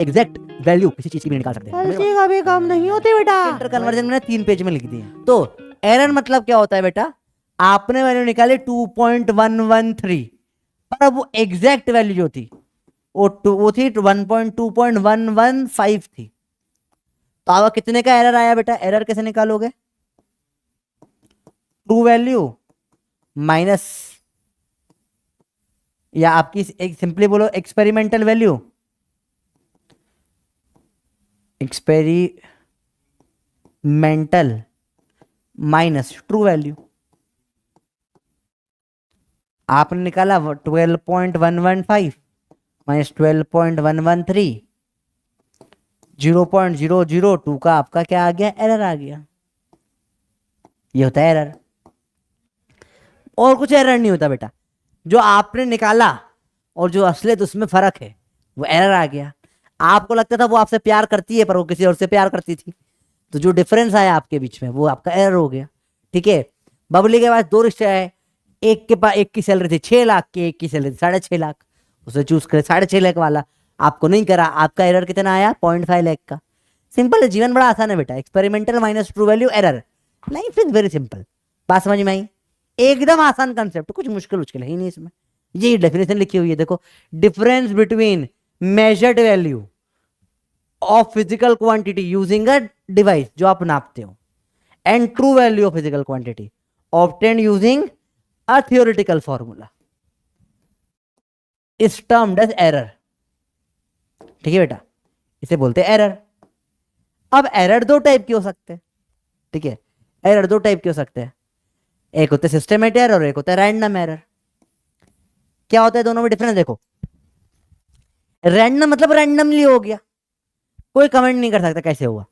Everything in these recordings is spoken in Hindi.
एग्जैक्ट वैल्यू किसी चीज की भी निकाल सकते हैं। का भी काम नहीं होते बेटा। इंटर कन्वर्जन मैंने 3 पेज में लिख दिए। तो एरर मतलब क्या होता है बेटा, आपने वैल्यू निकाली 2.113 पर अब वो एग्जैक्ट वैल्यू जो थी वो थी 1.2.115 थी। तो अब कितने का एरर आया बेटा, एरर कैसे निकालोगे, ट्रू वैल्यू माइनस, या आपकी एक सिंपली बोलो experimental value, experimental minus true value. आपने निकाला 12.115 माइनस 12.113, 0.002 का आपका क्या आ गया, एरर आ गया। ये होता है एरर, और कुछ एरर नहीं होता बेटा। जो आपने निकाला और जो असलियत उसमें फर्क है, वो एरर आ गया। आपको लगता था वो आपसे प्यार करती है पर वो किसी और से प्यार करती थी, तो जो डिफरेंस आया आपके बीच में वो आपका एरर हो गया। ठीक है, बबली के पास 2 रिश्ते आए, एक के पास एक की सैलरी थी 6 लाख की, एक की सैलरी 6.5 लाख, उसे चूज करे 6.5 लाख वाला, आपको नहीं करा, आपका एरर कितना आया 0.5 लाख का। सिंपल है, जीवन बड़ा आसान है बेटा, experimental minus true value error, life is very simple. बात समझ में आई, एकदम आसान कंसेप्ट, कुछ मुश्किल है ही नहीं इसमें। ये डेफिनेशन लिखी हुई है देखो, difference between measured value of physical quantity using a device जो आप नापते हो, and true value of physical quantity obtained using a theoretical formula is termed as error. ठीक है बेटा, इसे बोलते हैं एरर। अब एरर 2 टाइप के हो सकते हैं। ठीक है, एरर 2 टाइप के हो सकते हैं, एक होता है सिस्टेमेटिक एरर और एक होता है रैंडम एरर। क्या होता है दोनों में डिफरेंस देखो, रैंडम मतलब रैंडमली हो गया, कोई कमेंट नहीं कर सकता कैसे हुआ,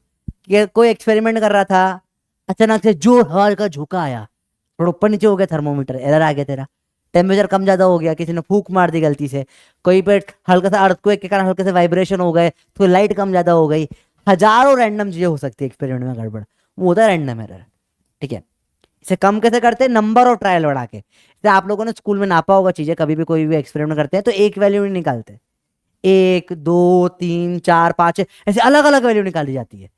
कि कोई एक्सपेरिमेंट कर रहा था, अचानक से जोर हवा का झोंका आया, थोड़ा ऊपर नीचे हो गया थर्मोमीटर, एरर आ गया तेरा, टेम्परेचर कम ज्यादा हो गया, किसी ने फूंक मार दी गलती से, कोई पे हल्का सा अर्थक्वेक के कारण हल्के से वाइब्रेशन हो गए, तो लाइट कम ज्यादा हो गई, हजारों रैंडम चीजें हो सकती है एक्सपेरिमेंट में गड़बड़, वो होता है रैंडम एरर। ठीक है, इसे कम कैसे करते हैं, नंबर ऑफ ट्रायल बढ़ा के। जैसे आप लोगों ने स्कूल में नापा होगा चीजें, कभी भी कोई भी एक्सपेरिमेंट करते हैं तो एक वैल्यू नहीं निकालते, 1 2 3 4 5 ऐसे अलग अलग वैल्यू निकाली जाती है,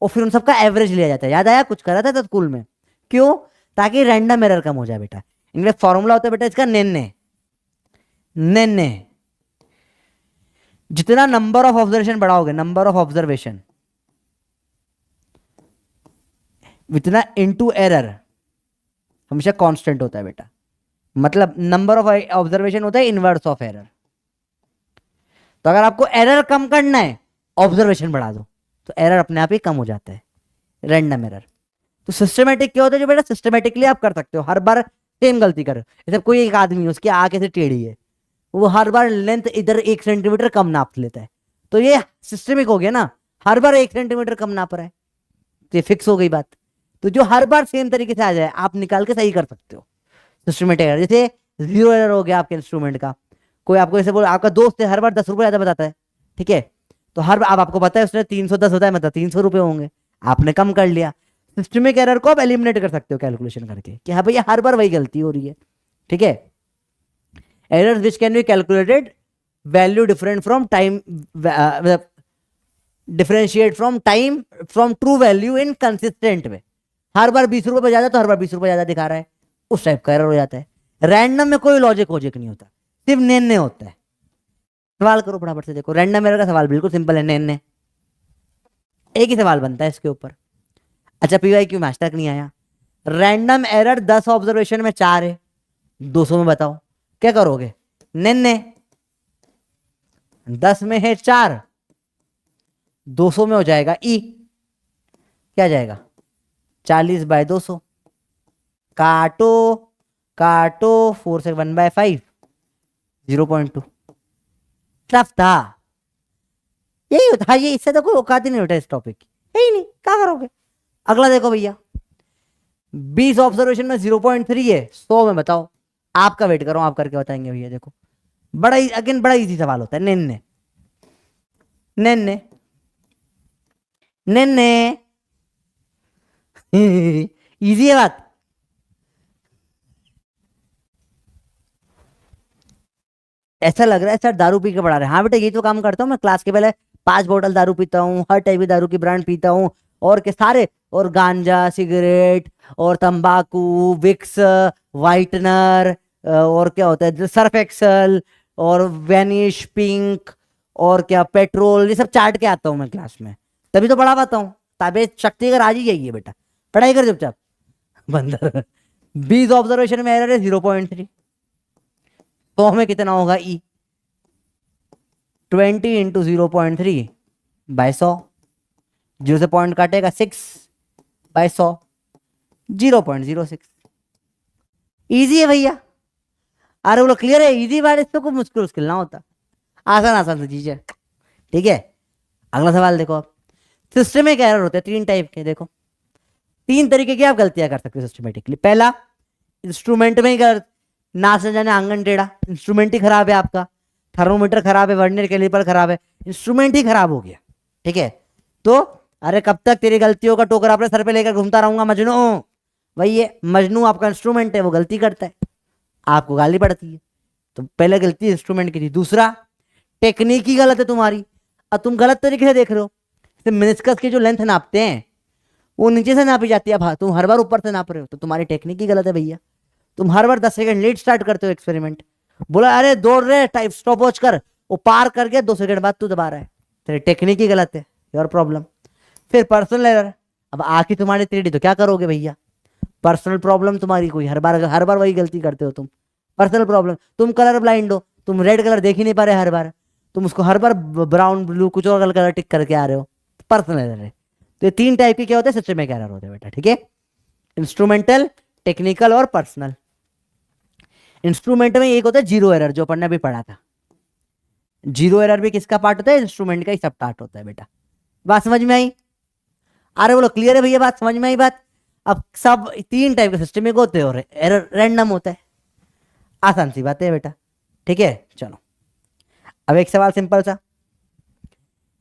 और फिर उन सबका एवरेज लिया जाता है। याद आया, कुछ करा था स्कूल में, क्यों, ताकि रैंडम एरर कम हो जाए बेटा। इनमें फॉर्मूला होता है बेटा इसका नेन्ने नेन्ने, जितना नंबर ऑफ ऑब्जर्वेशन बढ़ाओगे, नंबर ऑफ ऑब्जर्वेशन इतना इनटू एरर हमेशा कांस्टेंट होता है बेटा, मतलब नंबर ऑफ ऑब्जर्वेशन होता है इनवर्स ऑफ एरर। तो अगर आपको एरर कम करना है, ऑब्जर्वेशन बढ़ा दो, तो एरर अपने आप ही कम हो जाता है, रैंडम एरर। तो सिस्टमेटिक क्या होता है, जो बेटा सिस्टमेटिकली आप कर सकते हो, हर बार सेम गलती करो। जैसे कोई एक आदमी है, उसकी आंख ऐसे टेढ़ी है, वो हर बार लेंथ इधर 1 सेंटीमीटर कम नाप लेता है, तो ये सिस्टमिक हो गया ना, हर बार 1 सेंटीमीटर कम नाप रहा है, तो ये फिक्स हो गई बात। तो जो हर बार सेम तरीके से आ जाए, आप निकाल के सही कर सकते हो सिस्टमेटिक एरर। जैसे 0 एरर हो गया आपके इंस्ट्रूमेंट का, कोई आपको ऐसे बोल, आपका दोस्त है हर बार 10 रुपए ज्यादा बताता है, ठीक है, तो हर अब आपको पता है उसने 310 होता है, मतलब 300 रुपए होंगे, आपने कम कर लिया। सिस्टमिक एरर को आप एलिमिनेट कर सकते हो कैलकुलेशन करके, कि हाँ भैया हर बार वही गलती हो रही है। ठीक है, errors which can be calculated value different from time, differentiate from time from true value in consistent way. हर बार 20 रुपए पे ज्यादा, तो हर बार 20 रुपए ज्यादा दिखा रहा है, उस टाइप का एरर हो जाता है। रैंडम में कोई लॉजिक वॉजिक नहीं होता, सिर्फ नेन्ने होता है। सवाल करो फटाफट से, देखो रैंडम एरर का सवाल बिल्कुल सिंपल है, नेन्ने, एक ही सवाल बनता है इसके ऊपर। अच्छा पीवाई क्यों मैच तक नहीं आया, रैंडम एरर 10 ऑब्जर्वेशन में 4 है, 200 में बताओ क्या करोगे, नेन्ने 10 में है 4, 200 में हो जाएगा ई, क्या जाएगा 40/200, काटो काटो 4 से 1/5, 0.2, टफ था, यही होता है, ये इससे तो कोई औकात ही नहीं होता इस टॉपिक की, यही नहीं, क्या करोगे। अगला देखो भैया, 20 ऑब्जर्वेशन में 0.3 है, 100 में बताओ, आपका वेट करो, आप करके बताएंगे भैया। देखो बड़ा ही अगेन बड़ा इजी सवाल होता है, नेन्ने नेन्ने नेन्ने इजी है बात। ऐसा लग रहा है सर दारू पी के पढ़ा रहे हैं, हाँ बेटा ये तो काम करता हूँ मैं, क्लास के पहले 5 बोतल दारू पीता हूँ, हर टाइप की दारू की ब्रांड पीता हूँ, और के सारे, और गांजा, सिगरेट और तंबाकू, विक्स, वाइटनर, और क्या होता है सर्फ एक्सल और वैनिश पिंक, और क्या पेट्रोल, ये सब चाट के आता हूँ मैं क्लास में, तभी तो पढ़ा पाता हूँ। ताबे शक्ति अगर आज ही यही है बेटा, पढ़ाई कर चुपचाप बंदर। 20 ऑब्जर्वेशन में एरर है 0.3, तो हमें कितना होगा ई? 20 इंटू 0.3 बाय 100, 0 से पॉइंट काटेगा 6 बाय 100, 0.06। इजी है भैया। अरे बोलो क्लियर है, इजी बात, इसमें कोई मुश्किल मुश्किल ना होता, आसान आसान सी चीज है। ठीक है, अगला सवाल देखो आप। सिस्टमिक एरर होते हैं 3 टाइप के। देखो 3 तरीके की आप गलतियां कर सकते हो सिस्टमेटिकली। पहला, इंस्ट्रूमेंट में ही गलत, ना से जाने आंगन टेढ़ा, इंस्ट्रूमेंट ही खराब है आपका, थर्मोमीटर खराब है, वर्नियर कैलिपर खराब है, इंस्ट्रूमेंट ही खराब हो गया। ठीक है, तो अरे कब तक तेरी गलतियों का टोकरा अपने सर पे लेकर घूमता रहूंगा मजनू? वही है, मजनू आपका इंस्ट्रूमेंट है, वो गलती करता है, आपको गाली पड़ती है। तो पहले गलती इंस्ट्रूमेंट की थी। दूसरा, टेक्निक ही गलत है तुम्हारी, अब तुम गलत तरीके से देख रहे हो। मिनिस्कस की जो लेंथ नापते हैं वो नीचे से नापी जाती है, तुम हर बार ऊपर से नाप रहे हो, तो तुम्हारी टेक्निक ही गलत है भैया। तुम हर बार 10 सेकंड लेट स्टार्ट करते हो एक्सपेरिमेंट। बोला अरे दौड़ रहे टाइप स्टॉप वॉच कर, वो पार कर गया, 2 सेकंड बाद तू दबा रहा है, तेरी टेक्निक ही गलत है, योर प्रॉब्लम। फिर पर्सनल एरर, अब आखिर तुम्हारी 3D तो क्या करोगे भैया? पर्सनल प्रॉब्लम तुम्हारी कोई, हर बार वही गलती करते हो तुम। पर्सनल प्रॉब्लम, तुम कलर ब्लाइंड हो, तुम रेड कलर देख ही नहीं पा रहे हर बार, तुम उसको हर बार ब्राउन ब्लू कुछ और कलर टिक करके आ रहे हो, पर्सनल एरर है। तो ये 3 टाइप के क्या होते हैं? सिस्टमिक एरर होते हैं बेटा। ठीक है, इंस्ट्रूमेंटल, टेक्निकल और पर्सनल। इंस्ट्रूमेंट में एक होता है जीरो एरर, जो अपन ने अभी पढ़ा था। जीरो एरर भी किसका पार्ट होता है? इंस्ट्रूमेंट का ही सब पार्ट होता है बेटा। बात समझ में आई? अरे बोलो क्लियर है भैया, बात समझ में आई बात? अब सब 3 टाइप के सिस्टमिक होते हैं और एरर रैंडम होता है, आसान सी बात है बेटा। ठीक है, चलो अब एक सवाल सिंपल सा।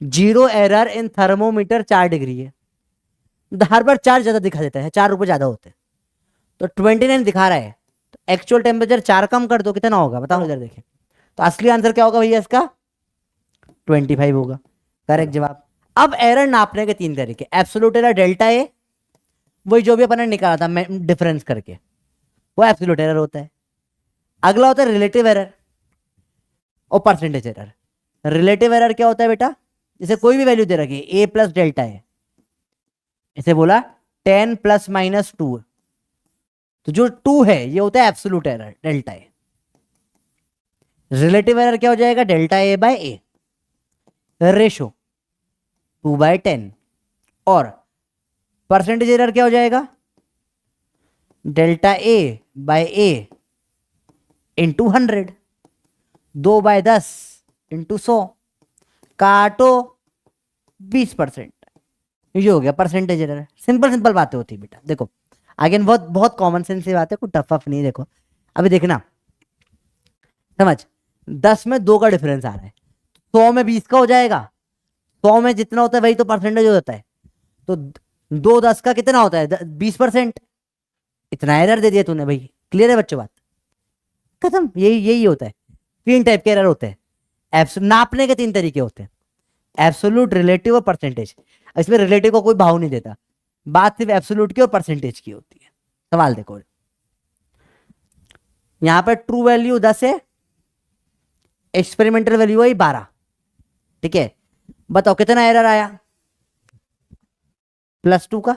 Zero error in thermometer 4 degree है, हर बार 4 ज्यादा दिखा देता है, 4 रुपए ज्यादा होते हैं, तो 29 दिखा रहा है, तो एक्चुअल टेम्परेचर 4 कम कर दो, कितना होगा बताओ इधर देखें। तो असली आंसर क्या होगा भैया इसका? 25 होगा, करेक्ट जवाब। अब एरर नापने के 3 तरीके, एब्सोल्यूट एरर डेल्टा ए, वही जो भी अपन ने निकाला था डिफरेंस करके, वो एब्सोल्यूट एरर होता है। अगला होता है रिलेटिव एरर और परसेंटेज एरर। रिलेटिव एरर क्या होता है बेटा? जैसे कोई भी वैल्यू दे रखी है, ए प्लस डेल्टा है, इसे बोला 10 प्लस माइनस 2, तो जो 2 है ये होता है absolute error, delta A. Relative error क्या हो जाएगा? Delta A bye A, ratio 2/10। और परसेंटेज एरर क्या हो जाएगा? Delta A bye A into 100, 2/10 into 100, काटो 20%। ये हो गया परसेंटेज एरर। सिंपल सिंपल बातें होती है बेटा। देखो अगेन बहुत बहुत कॉमन सेंस की बात है, कोई टफ अफ नहीं। देखो अभी देखना, समझ, 10 में 2 का डिफरेंस आ रहा है, 100 में 20 का हो जाएगा। 100 में जितना होता है वही तो परसेंटेज हो जाता है, तो 2 10 का कितना होता है? 20%। इतना एरर दे दिया तूने भाई। क्लियर है बच्चों बात? खत्म। यही यही होता है। 3 टाइप के एरर होते हैं, नापने के 3 तरीके होते हैं, एब्सोल्यूट, रिलेटिव और परसेंटेज। इसमें रिलेटिव को कोई भाव नहीं देता, बात सिर्फ एब्सोल्यूट की और परसेंटेज की होती है। सवाल देखो, यहां पर ट्रू वैल्यू 10 है, एक्सपेरिमेंटल वैल्यू है 12। ठीक है, बताओ कितना एरर आया? +2 का।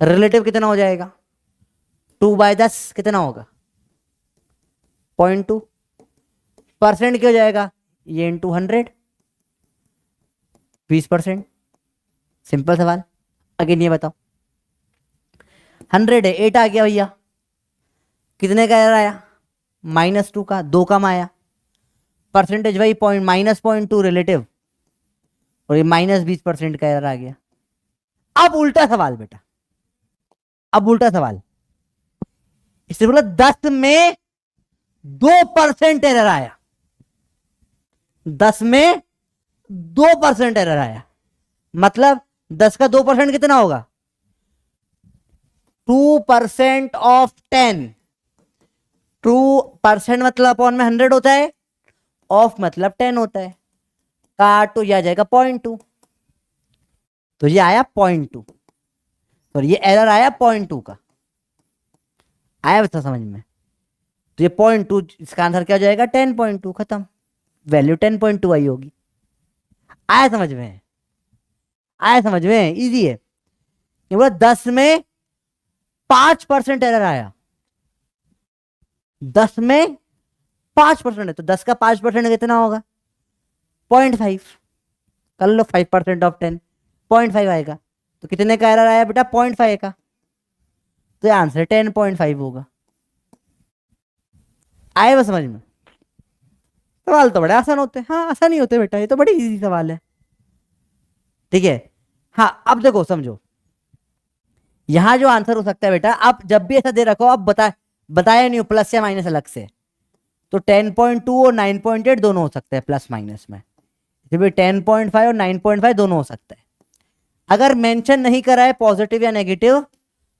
रिलेटिव कितना हो जाएगा? 2/10 कितना होगा? 0.2। परसेंट क्या हो जाएगा? ये इंटू 100, 20%। सिंपल सवाल। अगेन ये बताओ, 100 है, 8 आ गया भैया, कितने का एरर आया? -2 का, 2 कम आया। परसेंटेज वही -0.2 रिलेटिव, और ये -20% का एरर आ गया। अब उल्टा सवाल बेटा, अब उल्टा सवाल, इससे बोला 10 में 2% एरर आया, 10 में 2% एरर आया, मतलब 10 का 2% कितना होगा? 2% ऑफ 10। 2% मतलब अपॉन में 100 होता है, ऑफ मतलब 10 होता है, काट तो ये आ जाएगा 0.2, तो ये आया 0.2, और ये एरर आया 0.2 का, आया बता समझ में। तो ये 0.2, इसका आंसर क्या हो जाएगा 10.2, खत्म, वैल्यू 10.2 आई होगी। आया समझ में, आया समझ में, इजी है। ये बोला 10 में 5% एरर आया, 10 में 5% है, तो 10 का 5% कितना होगा 0.5, कर लो 5% ऑफ 10, 0.5 आएगा। तो कितने का एरर आया बेटा 0.5 का, तो आंसर 10.5 होगा। आए बस समझ में। सवाल तो बड़े आसान होते हैं, हाँ आसान ही होते बेटा, ये तो बड़ी इजी सवाल है, ठीक है। हाँ अब देखो समझो, यहां जो आंसर हो सकता है बेटा, आप जब भी ऐसा दे रखो, आप बताया नहीं हो प्लस या माइनस अलग से, तो 10.2 और 9.8 दोनों हो सकते हैं प्लस माइनस में, फिर भी 10.5 और 9.5 दोनों हो सकते हैं। अगर मेंशन नहीं करा है पॉजिटिव या नेगेटिव,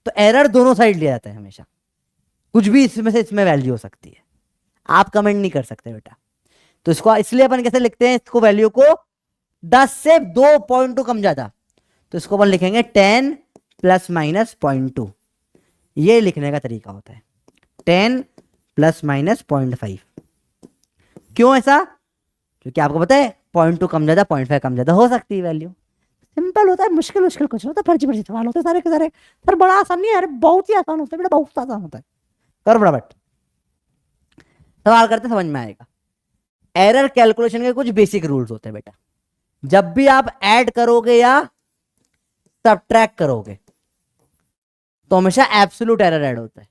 तो एरर दोनों साइड ले जाता है हमेशा, कुछ भी इसमें से इसमें वैल्यू हो सकती है, आप कमेंट नहीं कर सकते बेटा। तो इसको इसलिए अपन कैसे लिखते हैं, इसको वैल्यू को 10 से 2.2 कम ज्यादा, तो इसको अपन लिखेंगे 10 प्लस माइनस 0.2, ये लिखने का तरीका होता है 10 प्लस माइनस 0.5। क्यों ऐसा, क्योंकि आपको पता है 0.2 कम ज्यादा 0.5 कम ज्यादा हो सकती है वैल्यू, सिंपल होता है, मुश्किल मुश्किल कुछ होता है, फर्जी फर्जी सवाल होते हैं सारे के सारे, पर बड़ा आसान नहीं है, अरे बहुत ही आसान होता है बेटा, बहुत आसान होता है। करो फटाफट सवाल करते समझ में आएगा। एरर कैलकुलेशन के कुछ बेसिक रूल्स होते हैं बेटा, जब भी आप ऐड करोगे या सबट्रैक्ट करोगे तो हमेशा एब्सोल्यूट एरर ऐड होता है,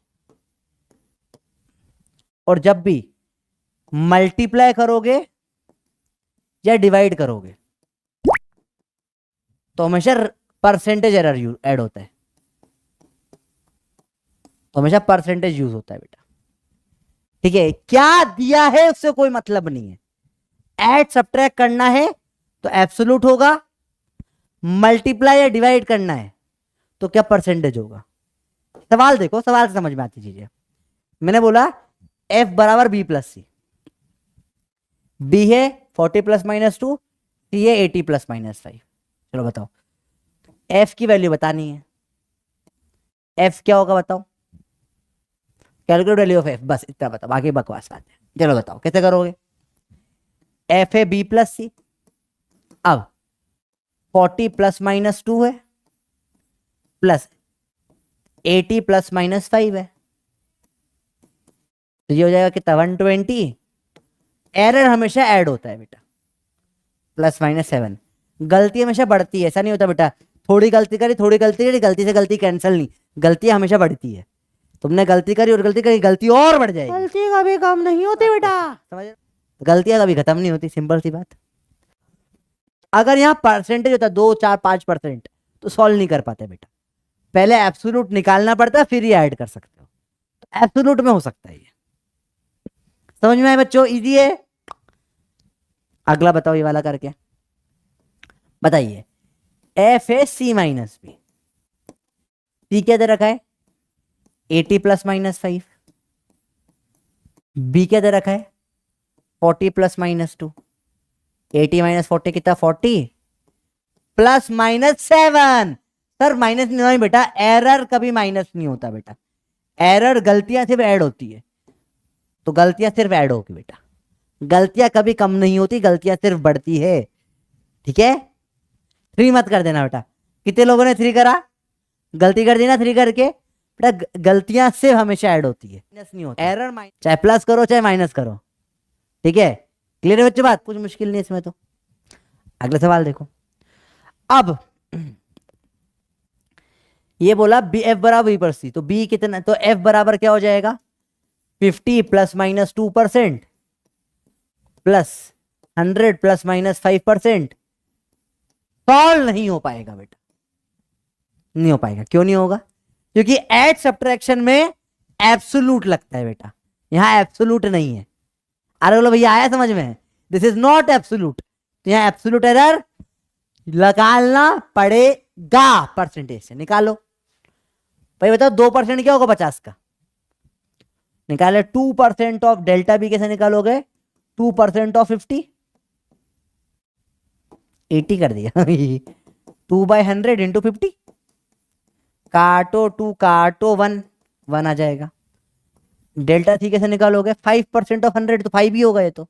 और जब भी मल्टीप्लाई करोगे या डिवाइड करोगे तो हमेशा परसेंटेज एरर ऐड होता है, तो हमेशा परसेंटेज यूज होता है बेटा, ठीक है। क्या दिया है उससे कोई मतलब नहीं है, ऐड सब्ट्रैक्ट करना है तो एब्सोल्यूट होगा, मल्टीप्लाई या डिवाइड करना है तो क्या परसेंटेज होगा। सवाल देखो, सवाल से समझ में आती चीजें। मैंने बोला f बराबर b प्लस सी, b है 40 प्लस माइनस 2, c है 80 प्लस माइनस 5। चलो बताओ f की वैल्यू बतानी है, f क्या होगा बताओ, कैलकुलेट वैल्यू ऑफ f, बस इतना बताओ, बाकी बकवास बात है। चलो बताओ कैसे करोगे, f है b प्लस सी, अब 40 प्लस माइनस 2 है प्लस 80 प्लस माइनस 5 है, तो ये हो जाएगा कितना 120। एरर हमेशा ऐड होता है बेटा, प्लस माइनस 7। गलती हमेशा बढ़ती है, ऐसा नहीं होता बेटा थोड़ी गलती करी थोड़ी गलती करी, गलती से गलती कैंसिल नहीं, गलती हमेशा बढ़ती है, तुमने गलती करी और गलती करी, गलती और बढ़ जाएगी, गलती कभी कम नहीं होती बेटा, समझ, गलतियां कभी खत्म नहीं होती, सिंपल सी बात। अगर यहाँ परसेंटेज होता 2 4 5% तो सॉल्व नहीं कर पाते बेटा, पहले एब्सोल्यूट निकालना पड़ता है फिर ही ऐड कर सकते हो, तो एब्सोल्यूट में हो सकता है ये, समझ में आए बच्चों, इजी है। अगला बताओ ये वाला करके बताइए, एफ है सी माइनस बी, सी क्या दे रखा है 80 प्लस माइनस 5, बी क्या दे रखा है 40 प्लस माइनस 2, 80 माइनस 40 कितना 40 प्लस माइनस 7। सर माइनस नहीं होता बेटा, एरर कभी माइनस नहीं होता बेटा, एरर गलतियां सिर्फ ऐड होती है, तो गलतियां सिर्फ ऐड होगी बेटा, गलतियां कभी कम नहीं होती, गलतियां सिर्फ बढ़ती है, ठीक है। 3 मत कर देना बेटा, कितने लोगों ने 3 करा, गलती कर दी ना 3 करके बेटा, गलतियां सिर्फ हमेशा ऐड होती है, माइनस नहीं होता, एरर चाहे प्लस करो चाहे माइनस करो, ठीक है। क्लियर है बच्चों बात, कुछ मुश्किल नहीं इसमें। तो अगला सवाल देखो, अब ये बोला बी एफ बराबर बी पर सी, तो बी कितना, तो एफ बराबर क्या हो जाएगा 50 plus minus 2% plus 100 plus minus 5%। Solve नहीं हो पाएगा बेटा, नहीं हो पाएगा, क्यों नहीं होगा, क्योंकि एड सब्ट्रैक्शन में एब्सोल्यूट लगता है बेटा, यहां एब्सोल्यूट नहीं है। अरे बोलो भैया आया समझ में, दिस इज नॉट एब्सोल्यूट, तो यहां एब्सोल्यूट एरर निकालना पड़ेगा, परसेंटेज से निकालो भाई, बताओ 2% क्या होगा 50 का, निकाले 2% ऑफ डेल्टा बी कैसे निकालोगे, 2% ऑफ 50, 80 कर दिया 2/100 इंटू 50, काटो 2 काटो 1, 1 आ जाएगा। डेल्टा थी कैसे निकालोगे? 5% ऑफ 100 तो 5 ही होगा ये तो,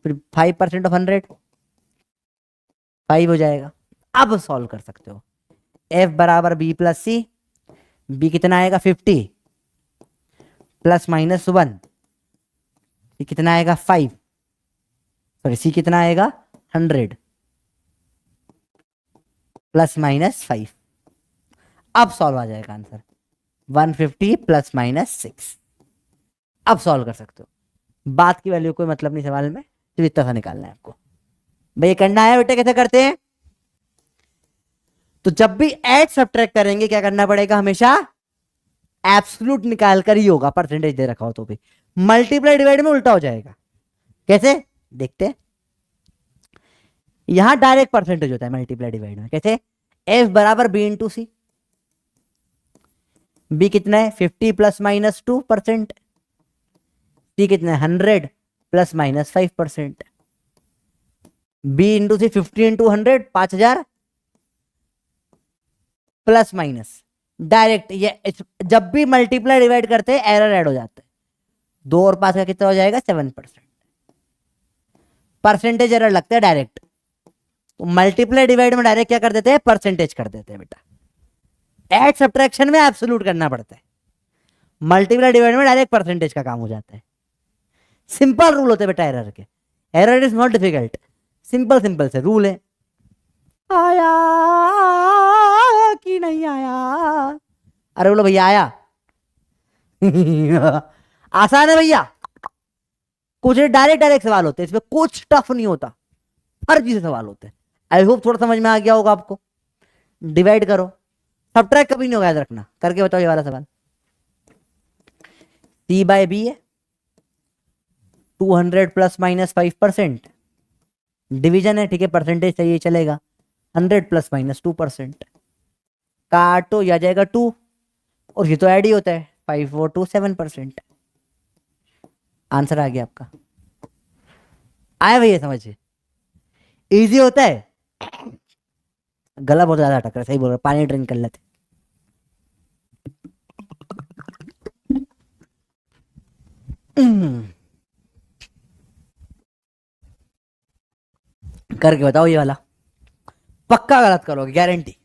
फिर 5% ऑफ 100 5 हो जाएगा। अब सॉल्व कर सकते हो। एफ बराबर बी प्लस सी, बी कितना आएगा 50 प्लस माइनस 1, सी कितना आएगा 5, सॉरी सी कितना आएगा 100 प्लस माइनस 5। अब सॉल्व आ जाएगा आंसर 150 प्लस माइनस 6। अब सॉल्व कर सकते हो, बात की वैल्यू कोई मतलब नहीं सवाल में, सिर्फ इतना सा निकालना है आपको। भाई करना है बेटा, कैसे करते हैं? तो जब भी ऐड सब्ट्रैक्ट करेंगे क्या करना पड़ेगा? हमेशा एब्सोल्यूट निकाल कर ही होगा, परसेंटेज दे रखा हो तो भी। मल्टीप्लाई डिवाइड में उल्टा हो जाएगा। कैसे देखते हैं? यहां डायरेक्ट परसेंटेज होता है मल्टीप्लाई डिवाइड में। कैसे? एफ बराबर बी इंटू सी, बी कितना है 50 प्लस माइनस 2%, सी कितना है 100 प्लस माइनस 5%। बी इंटू सी 50 इंटू 100 5000 प्लस माइनस डायरेक्ट। ये जब भी मल्टीप्लाई डिवाइड करते हैं एरर ऐड हो जाता है। 2 और 5 का कितना हो जाएगा? 7%। परसेंटेज एरर लगता है डायरेक्ट। तो मल्टीप्लाई डिवाइड में डायरेक्ट क्या कर देते हैं? परसेंटेज कर देते हैं बेटा। ऐड सब्ट्रैक्शन में एब्सोल्यूट करना पड़ता है, मल्टीप्लाई डिवाइड में डायरेक्ट परसेंटेज का काम हो जाता है। सिंपल रूल होते हैं बेटा एरर के। Error is not difficult, simple simple से रूल है। आया कि नहीं आया? अरे बोलो भैया आया आसान है भैया, कुछ डायरेक्ट डायरेक्ट सवाल होते हैं, इसमें कुछ टफ नहीं होता, हर चीज से सवाल होते हैं। आई होप थोड़ा समझ में आ गया होगा आपको। डिवाइड करो, सब्ट्रैक्ट कभी नहीं होगा, याद रखना। करके बताओ ये वाला सवाल। सी बाय बी है, 200 प्लस माइनस 5%, डिवीजन है, ठीक है, परसेंटेज चाहिए चलेगा। 100 प्लस माइनस 2%, काटो या जाएगा 2, और ये तो ऐड ही होता है 5 और 2 7%। आंसर आ गया आपका। आया भैया समझिए, इजी होता है। गला बहुत ज्यादा अटक रहा है, सही बोल रहा, पानी ड्रिंक कर लेते। करके बताओ ये वाला, पक्का गलत करोगे, गारंटी।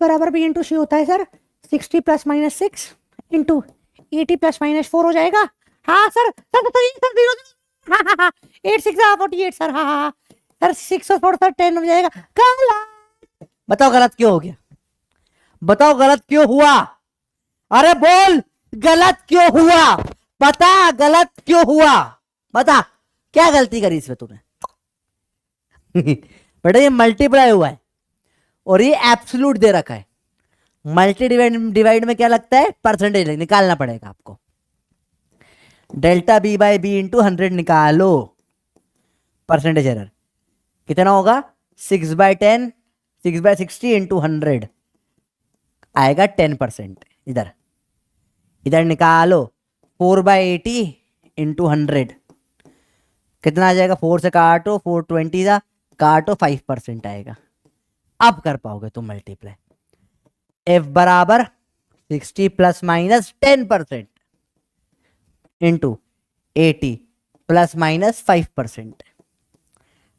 बराबर बी इंटू सी होता है sir. 60 plus minus 6 into 80 plus minus 4 हो जाएगा। हाँ सर, सर सर हाँ 8 6 48 सर। हाँ हाँ सर 6 और 4 सर 10 हो जाएगा। गलत। बताओ गलत क्यों हो गया? बताओ गलत क्यों हुआ? अरे बोल, गलत क्यों हुआ? बता गलत क्यों हुआ? बता क्या गलती करी इसमें तूने? बेटा ये मल्टीप्लाई हुआ है और ये एब्सोल्यूट दे रखा है। मल्टी डिवाइड में क्या लगता है? परसेंटेज निकालना पड़ेगा आपको। Delta B by B into 100 निकालो, परसेंटेज एरर कितना होगा? 6/10 6/60 इंटू 100 आएगा 10%। इधर इधर निकालो 4/80 इंटू 100 कितना आ जाएगा? 4 से काटो, 420 था, काटो 5% आएगा। अब कर पाओगे तुम मल्टीप्लाई। एफ बराबर 60 plus minus 10% into 80 plus minus 5%।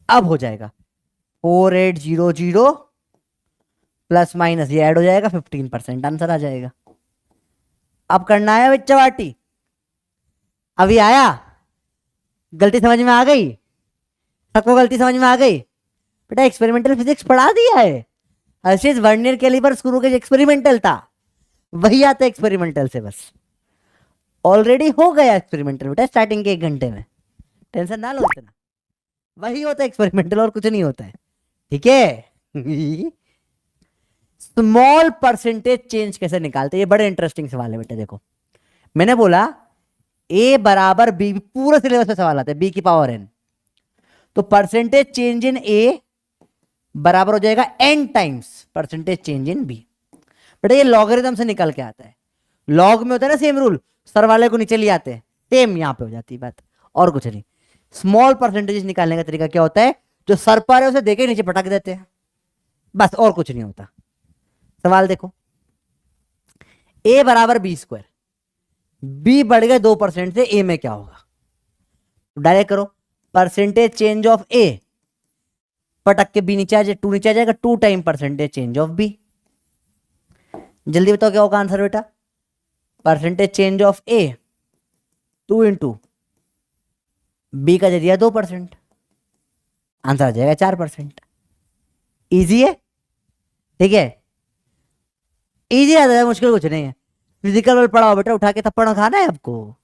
अब हो जाएगा 4800 प्लस माइनस ये ऐड हो जाएगा 15%, आंसर आ जाएगा। अब करना है बच्चा बाटी। अभी आया? गलती समझ में आ गई? सबको गलती समझ में आ गई? बेटा एक्सपेरिमेंटल फिजिक्स पढ़ा दिया है। हर्षिज वर्नियर कैलिपर स्क्रू के एक्सपेरिमेंटल था, वही आता है एक्सपेरिमेंटल से। बस ऑलरेडी हो गया एक्सपेरिमेंटल बेटा स्टार्टिंग के 1 घंटे में, टेंशन ना लो इतना। वही होता है एक्सपेरिमेंटल, और कुछ नहीं होता है, ठीक है। स्मॉल परसेंटेज चेंज कैसे निकालते हैं, ये बड़े इंटरेस्टिंग सवाल है बेटा। देखो मैंने बोला ए बराबर बी, पूरे सिलेबस में सवाल आता है, बी की पावर एन। तो परसेंटेज चेंज इन ए बराबर हो जाएगा N times percentage change in B. बेटा ये लॉगरिथम से निकल के आता है, लॉग में होता है ना सेम रूल, सर वाले को नीचे ले आते हैं, सेम यहां पे हो जाती है बात, और कुछ नहीं। स्मॉल परसेंटेज निकालने का तरीका क्या होता है? जो सर पर है उसे देके नीचे पटक देते हैं, बस और कुछ नहीं होता। सवाल देखो, ए बराबर बी स्क्वायर, बी बढ़ गए 2% से, ए में क्या होगा? डायरेक्ट करो, परसेंटेज चेंज ऑफ ए, पटक के बी नीचे आ जाए, 2 नीचे आ जाएगा, 2 time percentage change of B. जल्दी बताओ क्या होगा आंसर बेटा? Percentage change of A 2 into B का दे दिया 2%, आंसर आ जाएगा 4%। इजी है, ठीक है, इजी है, मुश्किल कुछ नहीं है। फिजिकल वर्ल्ड पढ़ाओ बेटा, उठा के थप्पड़ खाना है आपको,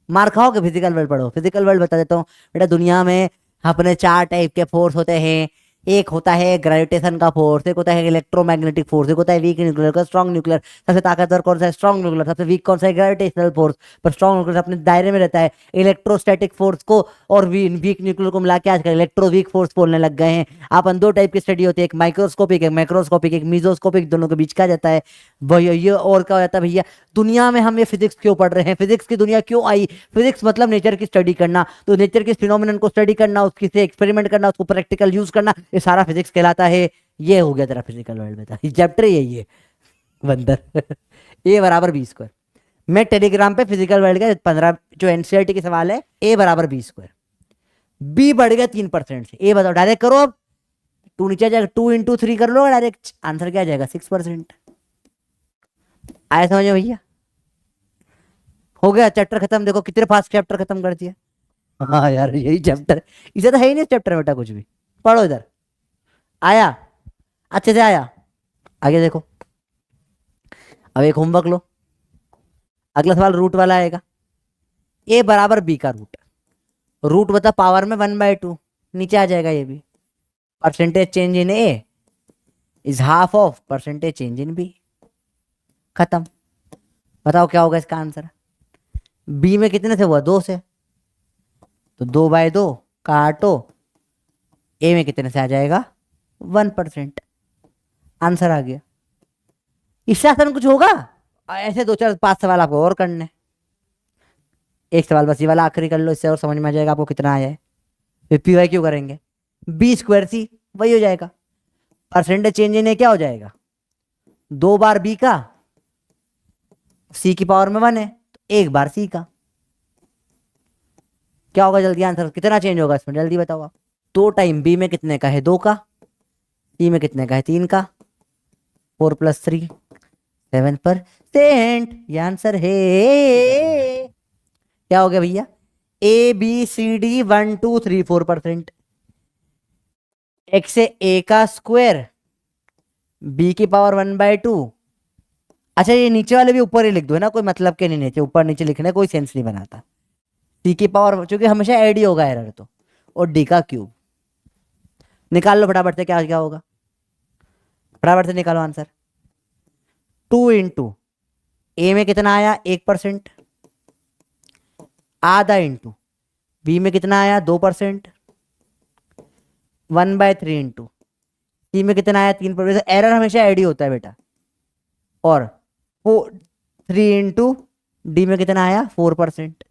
मार खाओगे। फिजिकल वर्ल्ड पढ़ो। फिजिकल वर्ल्ड बता देता हूँ बेटा, दुनिया में अपने 4 टाइप के फोर्स होते हैं। एक होता है ग्रेविटेशन का फोर्स, एक होता है इलेक्ट्रोमैग्नेटिक फोर्स, एक होता है वीक न्यूक्लियर का, स्ट्रॉन्ग न्यूक्लियर। सबसे ताकतवर कौन सा है? Strong nuclear. सबसे वीक कौन सा है? Gravitational force. पर स्ट्रॉन्ग न्यूक्लियर अपने दायरे में रहता है। इलेक्ट्रोस्टैटिक फोर्स को और वीक न्यूक्लियर को मिला के आजकल इलेक्ट्रो वीक फोर्स बोलने लग गए हैं। अपन 2 टाइप की स्टडी होती है, एक माइक्रोस्कोपिक, एक मैक्रोस्कोपिक, एक मीजोस्कोपिक, दोनों के बीच क्या जाता है भैया? ये और क्या हो जाता है भैया? दुनिया में हम ये फिजिक्स क्यों पढ़ रहे हैं? फिजिक्स की दुनिया क्यों आई? फिजिक्स मतलब नेचर की स्टडी करना, तो नेचर के फिनोमिनन को स्टडी करना, उसकी से एक्सपेरिमेंट करना, उसको प्रैक्टिकल यूज करना, ये सारा फिजिक्स कहलाता है। ये हो गया तेरा फिजिकल वर्ल्ड में था चैप्टर, यही है बंदर। ए बराबर बी स्क्वायर। मैं टेलीग्राम पे फिजिकल वर्ल्ड के 15 जो एनसीईआरटी के सवाल है, ए बराबर बी स्क्वायर, बी बढ़ गया 3% से, ए बताओ। डायरेक्ट करो, अब 2 नीचे आ जाएगा, 2 इंटू 3 कर लो डायरेक्ट, आंसर क्या आ जाएगा? 6%। आया समझ में भैया? हो गया चैप्टर खत्म। देखो कितने फास्ट चैप्टर खत्म कर दिया। हाँ यार, यही चैप्टर, इसे तो है ही नहीं चैप्टर बेटा कुछ भी। पढ़ो इधर, आया अच्छे से आया। आगे देखो, अब एक होमवर्क लो। अगला सवाल रूट वाला आएगा। ए बराबर बी का रूट, रूट बता पावर में 1/2, नीचे आ जाएगा ये भी। Percentage change in A is half of percentage change in B. खत्म। बताओ क्या होगा इसका आंसर? बी में कितने से हुआ? 2 से, तो 2/2 काटो, ए में कितने से आ जाएगा? 1%। आंसर आ गया। इससे आसान कुछ होगा? ऐसे 2-4-5 सवाल आपको और करने। एक सवाल बस ये वाला आखिरी कर लो, इससे और समझ में आ जाएगा आपको कितना आया है। फिर पी क्यों करेंगे? बी स्क्वायर सी वही हो जाएगा। परसेंटेज चेंज इन क्या हो जाएगा? 2 बार बी का, सी की पावर में 1 है, तो 1 बार सी का। क्या होगा जल्दी आंसर? कितना चेंज होगा इसमें जल्दी बताओ आप। 2 टाइम बी में कितने का है? 2 का। सी में कितने का है? 3 का। 4 + 3 7%। ये आंसर है। क्या हो गया भैया? A B C D 1 2 3 4%। X से ए का स्क्वायर, बी की पावर 1/2। अच्छा ये नीचे वाले भी ऊपर ही लिख दो, है ना, कोई मतलब के नहीं नीचे ऊपर नीचे लिखने कोई सेंस नहीं बनाता। सी की पावर, क्योंकि हमेशा ऐड ही होगा एरर तो, और डी का क्यूब। निकाल लो फटाफट से, क्या क्या होगा फटाफट से निकालो आंसर। 2 इंटू ए में कितना आया? 1%, आधा इंटू बी में कितना आया? 2%, 1/3 इंटू सी में कितना आया? 3%। एरर हमेशा ऐड ही होता है बेटा। और 3 इंटू डी में कितना आया? 4%।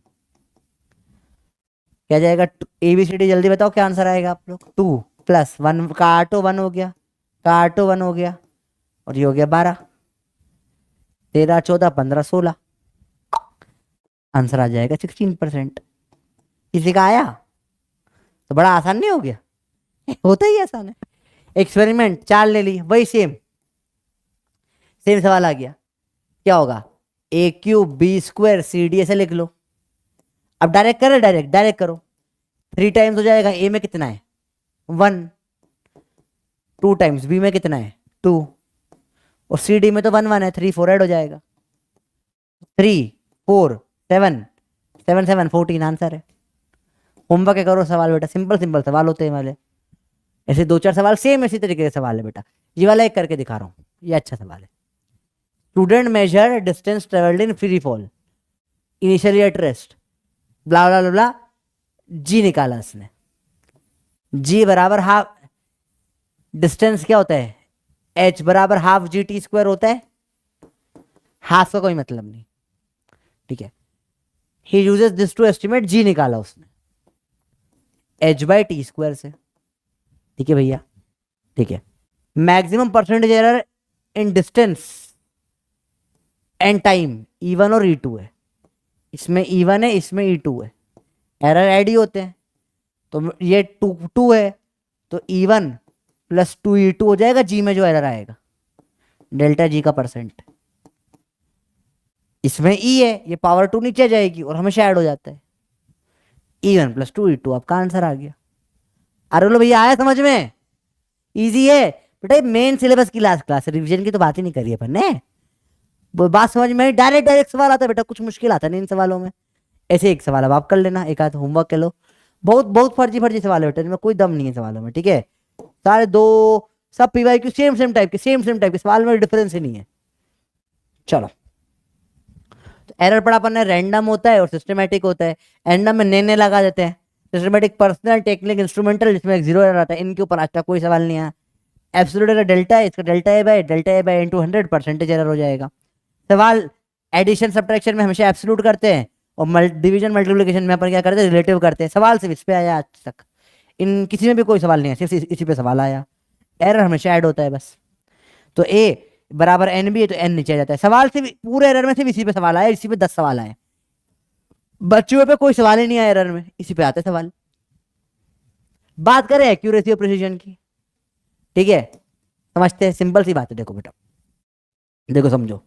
क्या जाएगा? ABCD जल्दी बताओ क्या आंसर आएगा आप लोग? 2 + 1 काटो, 1 हो गया, काटो 1 हो गया, और ये हो गया 12, 13 14 15 16। आंसर आ जाएगा 16%। किसी का आया? तो बड़ा आसान नहीं हो गया? होता ही आसान है। एक्सपेरिमेंट 4 ले ली, वही सेम सवाल आ गया। क्या होगा? A³ B² CD ऐसे लिख लो। अब डायरेक्ट करो, डायरेक्ट करो। 3 टाइम्स हो जाएगा, ए में कितना है? 1। 2 टाइम्स बी में कितना है? 2। और सी डी में तो 1 1 है, 3 4 ऐड हो जाएगा। 3 4 7 7 7 14 आंसर है। होमवर्क करो सवाल बेटा, सिंपल सिंपल सवाल होते हैं वाले। ऐसे 2-4 सवाल सेम इसी तरीके के सवाल है बेटा। ये वाला एक करके दिखा रहा हूँ, ये अच्छा सवाल है। Student measure distance travelled in free fall initially at rest, bla bla bla, G निकाला इसने। जी बराबर हाफ, डिस्टेंस क्या होता है? एच बराबर हाफ GT² होता है। हाफ का कोई मतलब नहीं, ठीक है। He uses this to estimate, G निकाला उसने H/T² से। ठीक है भैया, ठीक है। Maximum percentage error in distance and time E1 और E2 है। इसमें E1 है, इसमें E2 है, एरर ऐड ही होते हैं। तो ये 2 है, तो E1 प्लस 2E2 हो जाएगा जी में जो एरर आएगा, डेल्टा जी का परसेंट। इसमें E है, ये पावर 2 नीचे जाएगी और हमेशा ऐड हो जाता है। E1 प्लस 2E2 आपका आंसर आ गया। अरे बोलो भैया आया समझ में? इजी है बेटा, मेन सिलेबस की लास्ट क्लास, रिवीजन की तो बात ही नहीं करी अपन ने। वो बात समझ में, डायरेक्ट डायरेक्ट सवाल आता है बेटा, कुछ मुश्किल आता नहीं इन सवालों में। ऐसे एक सवाल अब आप कर लेना, एक आध होमवर्क कर लो। बहुत बहुत फर्जी फर्जी सवाल है बेटा, इनमें कोई दम नहीं है सवालों में, ठीक है। सारे दो सब PYQ सेम सेम टाइप के, सेम सेम टाइप के सवाल में डिफरेंस ही नहीं है। चलो, तो एरर पढ़ा अपन ने, रैंडम होता है और सिस्टमेटिक होता है। रैंडम में ने लगा देते हैं, सिस्टमेटिक पर्सनल, टेक्निक, इंस्ट्रूमेंटल, जिसमें एक 0 एरर आता है। इनके ऊपर आज तक कोई सवाल नहीं आया। एब्सोल्यूट एरर डेल्टा है, इसका delta A bye into 100 percentage error हो जाएगा। सवाल एडिशन सब्ट्रैक्शन में हमेशा एब्सोल्यूट करते हैं, और डिवीजन मल्टीप्लिकेशन में अपन क्या करते हैं, रिलेटिव करते हैं। सवाल सिर्फ इस पे आया आज तक, इन किसी में भी कोई सवाल नहीं है, सिर्फ इसी पे सवाल आया। एरर हमेशा ऐड होता है बस। तो ए बराबर एन भी है, तो एन नीचे आ जाता है। सवाल सिर्फ पूरे एरर में सिर्फ इसी पे सवाल आया, इसी पे 10 सवाल आए। बच्चों पे कोई सवाल ही नहीं आया एरर में, इसी पे आते सवाल। बात करें एक्यूरेसी और प्रिसीजन की, ठीक है, समझते हैं। सिंपल सी बात है, देखो बेटा, देखो समझो।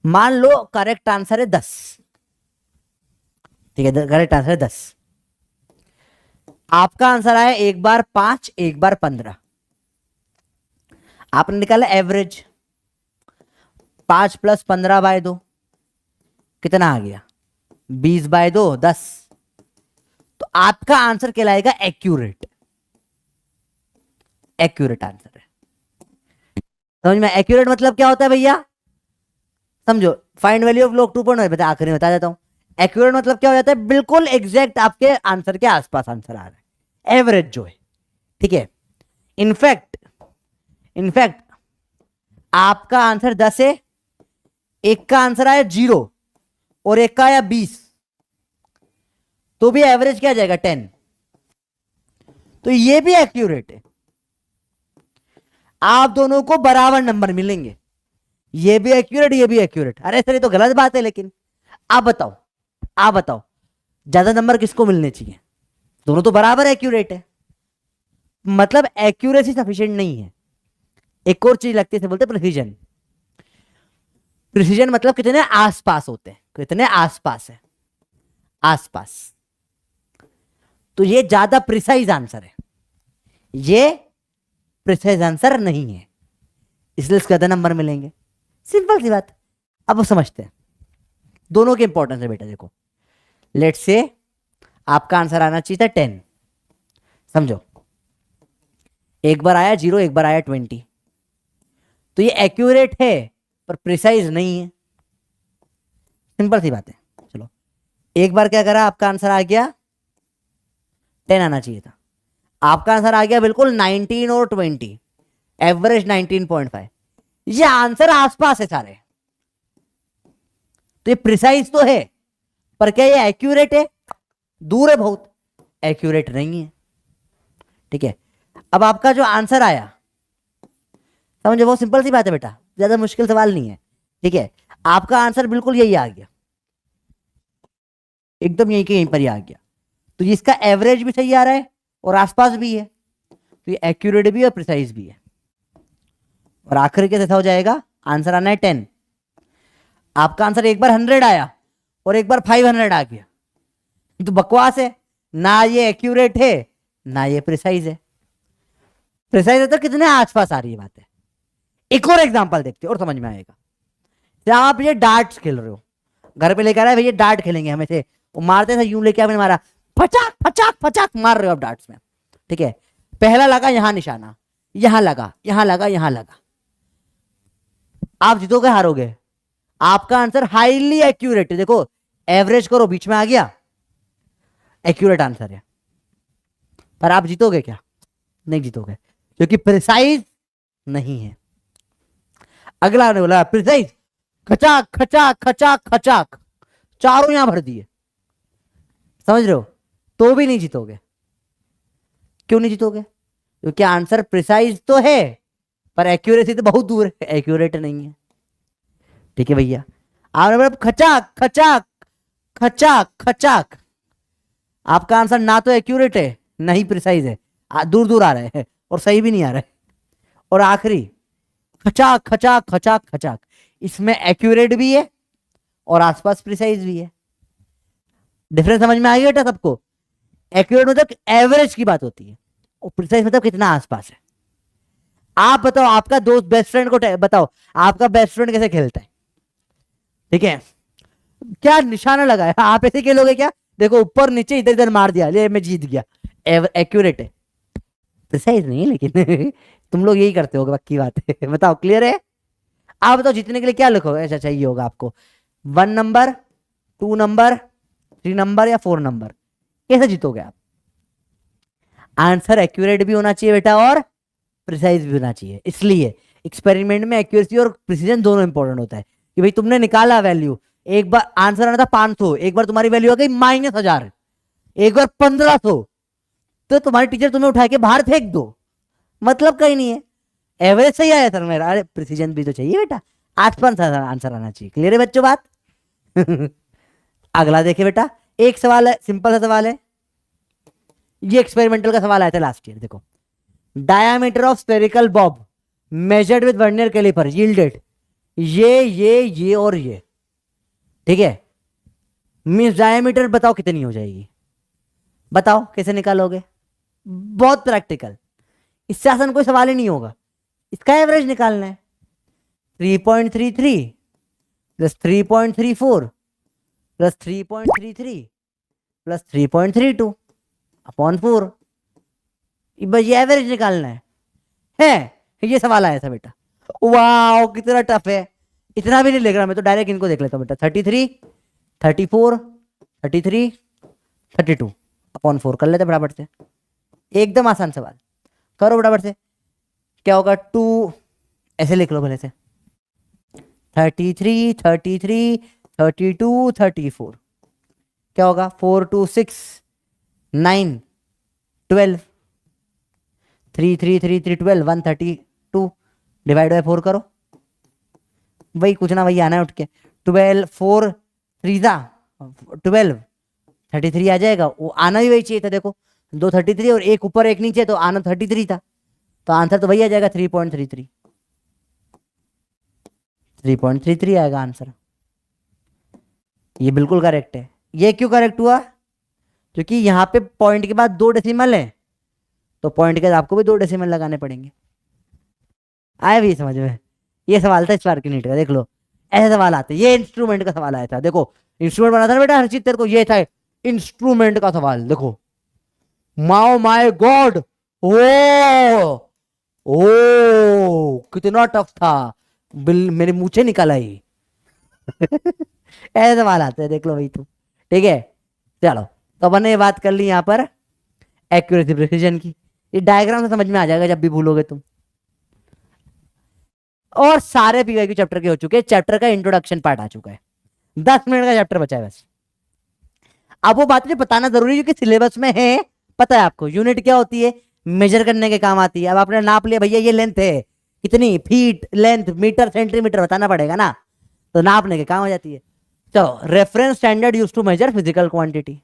मान लो करेक्ट आंसर है 10, ठीक है, करेक्ट आंसर है 10। आपका आंसर आया एक बार 5, एक बार 15। आपने निकाला एवरेज, 5 प्लस 15 बाय 2 कितना आ गया, 20 बाय 2 10। तो आपका आंसर कहलाएगा एक्यूरेट। एक्यूरेट आंसर है, समझ में? एक्यूरेट मतलब क्या होता है भैया, समझो। फाइंड वैल्यू ऑफ लॉग 2.1 बता, आखिरी में बता देता हूं। एक्यूरेट मतलब क्या हो जाता है, बिल्कुल एग्जैक्ट आपके आंसर के आसपास आंसर आ रहा है, एवरेज जो है, ठीक है। इनफैक्ट आपका आंसर 10 है, एक का आंसर आया 0 और एक का आया 20, तो भी एवरेज क्या जाएगा 10। तो ये भी एक्यूरेट है, आप दोनों को बराबर नंबर मिलेंगे, ये भी एक्यूरेट ये भी एक्यूरेट। अरे सर ये तो गलत बात है, लेकिन आप बताओ ज्यादा नंबर किसको मिलने चाहिए? दोनों तो बराबर एक्यूरेट है, मतलब एक्यूरेसी सफिशिएंट नहीं है। एक और चीज लगती है, बोलते प्रिसीजन। प्रिसीजन मतलब कितने आसपास होते हैं, कितने आसपास है, आसपास। तो ये ज्यादा प्रिसाइज आंसर है, ये प्रिसाइज आंसर नहीं है, इसलिए इसके ज्यादा नंबर मिलेंगे। सिंपल सी बात। अब वो समझते हैं, दोनों के इंपॉर्टेंस है बेटा। देखो लेट्स से आपका आंसर आना चाहिए था 10, समझो। एक बार आया 0, एक बार आया 20, तो ये एक्यूरेट है पर प्रिसाइज नहीं है। सिंपल सी बात है। चलो, एक बार क्या करा, आपका आंसर आ गया 10 आना चाहिए था, आपका आंसर आ गया बिल्कुल 19 और 20, एवरेज 19.5। ये आंसर आसपास है सारे, तो ये प्रिसाइज तो है, पर क्या ये एक्यूरेट है? दूर है बहुत, एक्यूरेट नहीं है, ठीक है। अब आपका जो आंसर आया, समझो, बहुत सिंपल सी बात है बेटा, ज्यादा मुश्किल सवाल नहीं है, ठीक है। आपका आंसर बिल्कुल यही आ गया, एकदम यहीं के यहीं पर ही आ गया। तो इसका एवरेज भी सही आ रहा है और आसपास भी है, तो ये एक्यूरेट भी है और प्रिसाइज भी है। और आखिर कैसे हो जाएगा, आंसर आना है 10। आपका आंसर एक बार 100 आया और एक बार 500 आ गया, तो बकवास है, ना ये एक्यूरेट है ना ये प्रिसाइज है। प्रिसाइज है तो कितने आसपास आ रही है बात है। एक और एग्जांपल देखते हैं और समझ में आएगा। जब आप ये डार्ट्स खेल रहे हो, घर पे लेकर आए भैया डार्ट खेलेंगे, हमें से वो मारते थे, यूं लेके आपने मारा, फचाक फचाक फचाक मार रहे हो आप डार्ट्स में, ठीक है। पहला लगा यहां निशाना, यहां लगा, यहां लगा, यहां लगा, आप जीतोगे हारोगे? आपका आंसर हाईली एक्यूरेट है। देखो एवरेज करो, बीच में आ गया, एक्यूरेट आंसर है, पर आप जीतोगे क्या? नहीं जीतोगे, क्योंकि प्रिसाइज नहीं है। अगला ने बोला प्रिसाइज, खचाक खचाक खचाक खचाक, चारों यहां भर दिए, समझ रहे हो, तो भी नहीं जीतोगे। क्यों नहीं जीतोगे? क्योंकि आंसर प्रिसाइज तो है पर एक्यूरेसी तो बहुत दूर है, एक्यूरेट नहीं है। ठीक है भैया, आप खचाक खचाक खचाक खचाक, आपका आंसर ना तो एक्यूरेट है ना ही प्रिसाइज है, दूर दूर आ रहे हैं और सही भी नहीं आ रहा है। और आखिरी खचाक खचाक खचाक खचाक, इसमें एक्यूरेट भी है और आसपास प्रिसाइज भी है। डिफरेंस समझ में आ गया बेटा सबको? एक्यूरेट मतलब एवरेज की बात होती है और प्रिसाइज मतलब कितना आसपास है। आप बताओ, आपका दोस्त बेस्ट फ्रेंड को बताओ, आपका बेस्ट फ्रेंड कैसे खेलता है? ठीक है, क्या निशाना लगाया, आप ऐसे खेलोगे क्या? देखो ऊपर नीचे इधर इधर मार दिया, ले मैं जीत गया, एक्यूरेट है, प्रिसाइज नहीं है लेकिन तुम लोग यही करते होगे, पक्की बात है। बताओ क्लियर है? आप बताओ जीतने के लिए क्या लिखोगे? अच्छा चाहिए होगा आपको 1 नंबर, 2 नंबर, 3 नंबर या 4 नंबर, कैसे जीतोगे आप? आंसर एक्यूरेट भी होना चाहिए बेटा और प्रिसाइज भी होना चाहिए। इसलिए एक्सपेरिमेंट में एक्यूरेसी और प्रिसीजन दोनों इंपॉर्टेंट होता है कि भाई तुमने निकाला वैल्यू, एक बार आंसर आना था 500, एक बार तुम्हारी वैल्यू आ गई -1000, एक बार 1500, तो तुम्हारे टीचर तुम्हें उठा के बाहर फेंक दो, मतलब कहीं नहीं है। एवरेज सही आया सर मेरा, अरे प्रिसीजन भी तो चाहिए बेटा, 8-5 आंसर आना चाहिए। क्लियर है बच्चों बात? अगला देखिए बेटा, एक सवाल है, सिंपल सा सवाल है, ये एक्सपेरिमेंटल का सवाल आया था लास्ट ईयर। देखो, diameter of spherical bob measured with vernier caliper yielded ये और ये। ठीक है, मींस डायमीटर बताओ कितनी हो जाएगी, बताओ कैसे निकालोगे? बहुत प्रैक्टिकल, इससे आसान कोई सवाल ही नहीं होगा। इसका एवरेज निकालना है, 3.33 प्लस 3.34 प्लस 3.33 प्लस 3.32 अपॉन 4, बस ये एवरेज निकालना है। ये सवाल आया था बेटा, वाह कितना टफ है, इतना भी नहीं लिख रहा मैं तो, डायरेक्ट इनको देख लेता हूँ बेटा। 33, 34, 33, 32 अपॉन 4 कर लेते फटाफट से, एकदम आसान सवाल, करो फटाफट से। क्या होगा? 2 ऐसे लिख लो भले से, 33, 33, 32, 34, क्या होगा? 4, 2, 6, 9, 12, 3, 3, 3, 3, 12, 132 डिवाइड बाय 4 करो, वही कुछ ना वही आना है उठ के। 12, 4, 3 12, 33 आ जाएगा, वो आना भी वही चाहिए था। देखो 2 33 और एक ऊपर एक नीचे, तो आना 33 था, तो आंसर तो वही आ जाएगा 3.33, 3.33 आएगा आंसर। ये बिल्कुल करेक्ट है। ये क्यों करेक्ट हुआ? क्योंकि यहाँ पे पॉइंट के बाद 2 डेसिमल है, तो पॉइंट के बाद आपको भी 2 डेसिमल लगाने पड़ेंगे। आया भी समझ में? ये सवाल था स्पार्की नीट का, देख लो ऐसे सवाल आते, ये इंस्ट्रूमेंट का सवाल आया था। देखो इंस्ट्रूमेंट बना था ना बेटा हर चीज, तेरे को ये था इंस्ट्रूमेंट का सवाल। देखो माओ माय गॉड, ओ ओ कितना टफ था, बिल मेरे मुंह से निकल आई। ऐसे सवाल आते हैं, देख लो भाई तू। ठीक है चलो, तो अपन ने बात कर ली यहाँ पर एक्यूरेसी प्रिसीजन की, ये डायग्राम से समझ में आ जाएगा जब भी भूलोगे तुम। और सारे पीवाईक्यू चैप्टर के हो चुके हैं, चैप्टर का इंट्रोडक्शन पार्ट आ चुका है, 10 मिनट का चैप्टर बचा है बस। अब वो बात बताना जरूरी है क्योंकि सिलेबस में है, पता है आपको यूनिट क्या होती है, मेजर करने के काम आती है। अब आपने नाप लिया भैया ये लेंथ है कितनी, फीट, लेंथ, मीटर, सेंटीमीटर बताना पड़ेगा ना, तो नापने के काम हो जाती है। चलो, reference standard use to measure physical quantity.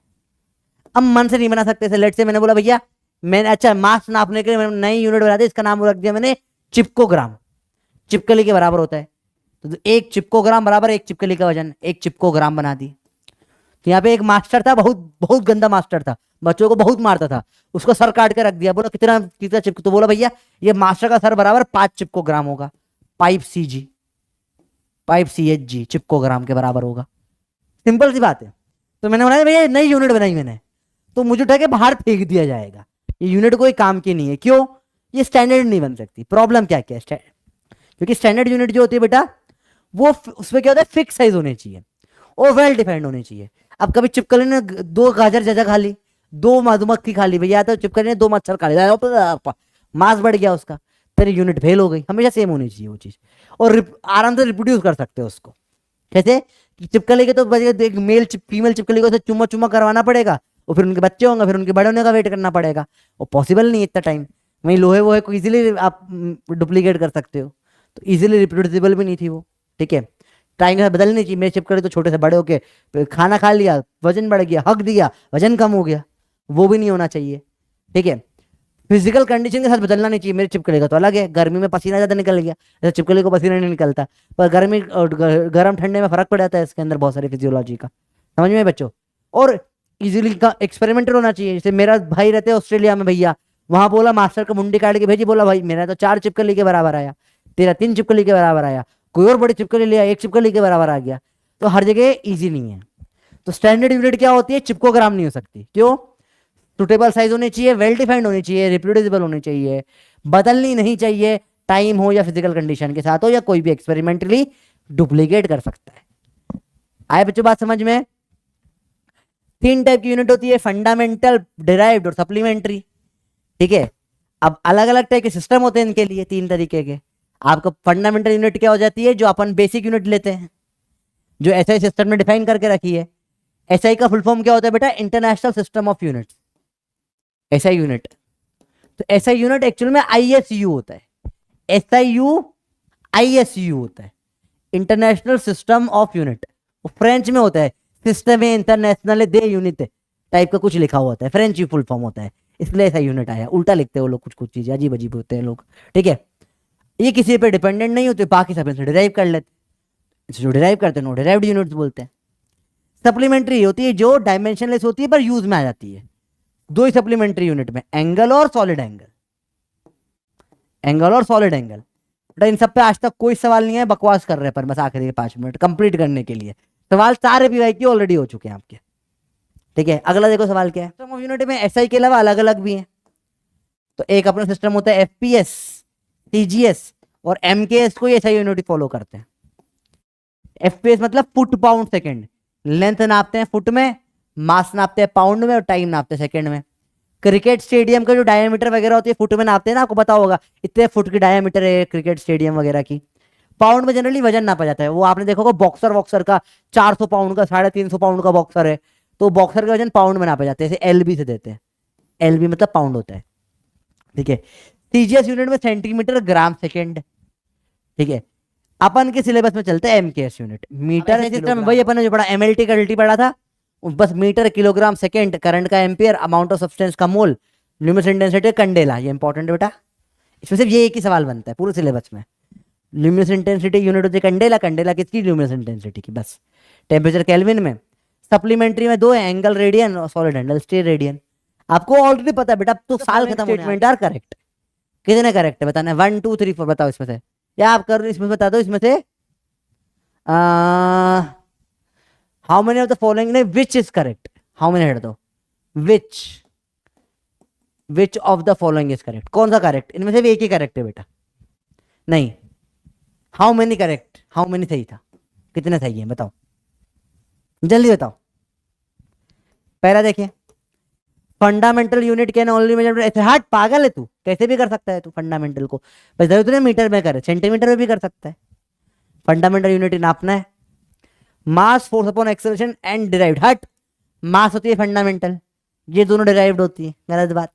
अब मन से नहीं बना सकते थे, लेट से मैंने बोला भैया मैंने अच्छा मास नापने के लिए मैंने नई यूनिट बना दी, इसका नाम रख दिया मैंने चिपकोग्राम, चिपकली के बराबर होता है, तो एक चिपकोग्राम बराबर एक चिपकली का वजन, एक चिपकोग्राम बना दी। तो यहाँ पे एक मास्टर था, बहुत बहुत गंदा मास्टर था, बच्चों को बहुत मारता था, उसको सर काट के रख दिया, बोला कितना कितना चिपको, तो बोला भैया ये मास्टर का सर बराबर 5 चिपकोग्राम होगा, पाइप CHG चिपकोग्राम के बराबर होगा, सिंपल सी बात है। तो मैंने बोला भैया नई यूनिट बनाई मैंने, तो मुझे उठा के बाहर फेंक दिया जाएगा, ये यूनिट कोई काम की नहीं है। क्यों? ये स्टैंडर्ड नहीं बन सकती। प्रॉब्लम क्या क्या है? क्योंकि स्टैंडर्ड यूनिट जो होती है बेटा वो उसमें क्या होता है, फिक्स साइज होने चाहिए और वेल डिफाइंड होने चाहिए। अब कभी चिपकली ने 2 गाजर ज्यादा खा ली, 2 मधुमक्खी खा ली भैया, तो चिपकली ने 2 मच्छर खा लिया, मास बढ़ गया उसका, तेरी यूनिट फेल हो गई। हमेशा सेम होनी चाहिए वो चीज, और आराम से रिप्रोड्यूस कर सकते हो उसको। कैसे? चिपकली के तो एक मेल फीमेल चिपकली को चुम्मा चुम्मा करवाना पड़ेगा, वो फिर उनके बच्चे होंगे, फिर उनके बड़े होने का वेट करना पड़ेगा, वो पॉसिबल नहीं है इतना टाइम। वहीं लोहे वोहे को इजीली आप डुप्लीकेट कर सकते हो, तो इजीली रिप्रोड्यूसिबल भी नहीं थी वो, ठीक है। टाइम के साथ बदलनी चाहिए। मेरे चिपकली तो छोटे से बड़े होके खाना खा लिया, वजन बढ़ गया, हक दिया, वजन कम हो गया, वो भी नहीं होना चाहिए, ठीक है। फिजिकल कंडीशन के साथ बदलना नहीं चाहिए। मेरे चिपकली का तो अलग है, गर्मी में पसीना ज्यादा निकल गया, जैसे चिपकली को पसीना नहीं निकलता, पर गर्मी और गर्म ठंडे में फर्क पड़ जाता है, इसके अंदर बहुत सारी फिजियोलॉजी का, समझ में बच्चों। और इजीली का एक्सपेरिमेंटल होना चाहिए। जैसे मेरा भाई रहते हैं ऑस्ट्रेलिया में भैया, वहां बोला मास्टर का मुंडी काट के भेजी, बोला भाई मेरा तो 4 चिपकली के बराबर आया, तेरा 3 चिपकली के बराबर आया, कोई और बड़ी चिपकली लिया 1 चिपकली के बराबर आ गया। तो हर जगह ईजी नहीं है। तो स्टैंडर्ड यूनिट क्या होती है, चिपकोग्राम नहीं हो सकती। क्यों? सुटेबल साइज होनी चाहिए, वेल डिफाइंड होनी चाहिए, रिप्रोड्यूसिबल होनी चाहिए, बदलनी नहीं चाहिए, टाइम हो या फिजिकल कंडीशन के साथ हो, या कोई भी एक्सपेरिमेंटली डुप्लीकेट कर सकता है। आए बच्चों बात समझ में? 3 टाइप की यूनिट होती है, फंडामेंटल, डिराइव्ड और सप्लीमेंट्री, ठीक है। अब अलग अलग टाइप के सिस्टम होते हैं इनके लिए 3 तरीके के। आपका फंडामेंटल यूनिट क्या हो जाती है, जो अपन बेसिक यूनिट लेते हैं, जो एसआई सिस्टम में डिफाइन करके रखी है। एसआई का फुल फॉर्म क्या होता है बेटा, international system of units, SI unit. तो एसआई यूनिट एक्चुअल में आईएसयू होता है, एसआईयू आईएसयू होता है, इंटरनेशनल सिस्टम ऑफ यूनिट। वो फ्रेंच में होता है, सिस्टम इंटरनेशनल दे यूनिट टाइप का कुछ लिखा हुआ होता है, फ्रेंच फुल फॉर्म होता है, इसलिए ऐसा यूनिट आया। उल्टा लिखते हैं वो लोग, कुछ कुछ चीजें अजीब अजीब होते हैं लोग, ठीक है। ये किसी पे डिपेंडेंट नहीं होते, बाकी सब इनसे डिराइव कर लेते, जो डिराइव करते हैं वो डिराइव्ड यूनिट्स बोलते हैं। सप्लीमेंट्री होती है जो डायमेंशनलेस होती है पर यूज में आ जाती है। 2 ही सप्लीमेंट्री यूनिट में, एंगल और सॉलिड एंगल, एंगल और सॉलिड एंगल। बेटा इन सब पे आज तक कोई सवाल नहीं है, बकवास कर रहे हैं पर बस आखिरी के 5 मिनट कंप्लीट करने के लिए। सवाल सारे पीवाई की ऑलरेडी हो चुके हैं आपके, ठीक है। अगला देखो सवाल क्या है। सिस्टम ऑफ यूनिट में एसआई के अलावा अलग अलग भी हैं। तो एक अपना सिस्टम होता है एफपीएस, टीजीएस और एमकेएस को एसआई यूनिट फॉलो करते हैं। एफपीएस मतलब फुट पाउंड सेकंड, लेंथ नापते हैं फुट में, मास नापते हैं पाउंड में और टाइम नापते हैं सेकंड में। क्रिकेट स्टेडियम का जो डायमीटर वगैरह होती है फुट में नापते हैं ना, आपको पता होगा इतने फुट की डायमीटर है क्रिकेट स्टेडियम वगैरह की। पाउंड में जनरली वजन नापा जाता है, वो आपने देखा होगा बॉक्सर वॉक्सर का 400 पाउंड का 350 पाउंड का बॉक्सर है, तो बॉक्सर का वजन पाउंड में नापा जाता है, जैसे एलबी से देते हैं, एलबी मतलब पाउंड होता है, ठीक है। टीजीएस यूनिट में सेंटीमीटर ग्राम सेकेंड, ठीक है। अपन के सिलेबस में चलते हैं एमकेएस यूनिट, मीटर सिस्टम। भाई अपन ने जो पढ़ा एमएलटी का एलटी पढ़ा था, बस मीटर किलोग्राम सेकेंड, करंट का एम्पियर, अमाउंट ऑफ सब्सटेंस का मोल, ल्यूमिनस इंटेंसिटी कंडेला। ये इंपॉर्टेंट है बेटा, इसमें सिर्फ ये एक ही सवाल बनता है पूरे सिलेबस में। ल्यूमिनस इंटेंसिटी यूनिट होती है कंडेला, कंडेला किसकी, ल्यूमिनस इंटेंसिटी की, बस। टेम्परेचर केल्विन में। सप्लीमेंट्री में 2 है, एंगल रेडियन और सॉलिड एंगल स्टेट रेडियन। आपको ऑलरेडी पता है बेटा, तो साल खत्म स्टेटमेंट आर करेक्ट। कितने करेक्ट है बताना, 1 2 3 4 बताओ इसमें से, या आप कर इसमें बता दो इसमें से how many of the following, नहीं which is correct, how many हट दो, which of the following is correct, कौन सा करेक्ट, इनमें से भी एक ही करेक्ट है बेटा, नहीं how many correct, how many सही था, कितने सही है बताओ, जल्दी बताओ। पहला देखिए, fundamental unit can only measure, ऐसे हट पागल है तू, कैसे भी कर सकता है तू फंडामेंटल को, बस जरूरत नहीं मीटर में करे, सेंटीमीटर में भी कर सकता है। फंडामेंटल यूनिट नापना है, mass force upon acceleration and derived. हट, मास होती है फंडामेंटल, ये दोनों डिराइव्ड होती है, गलत बात।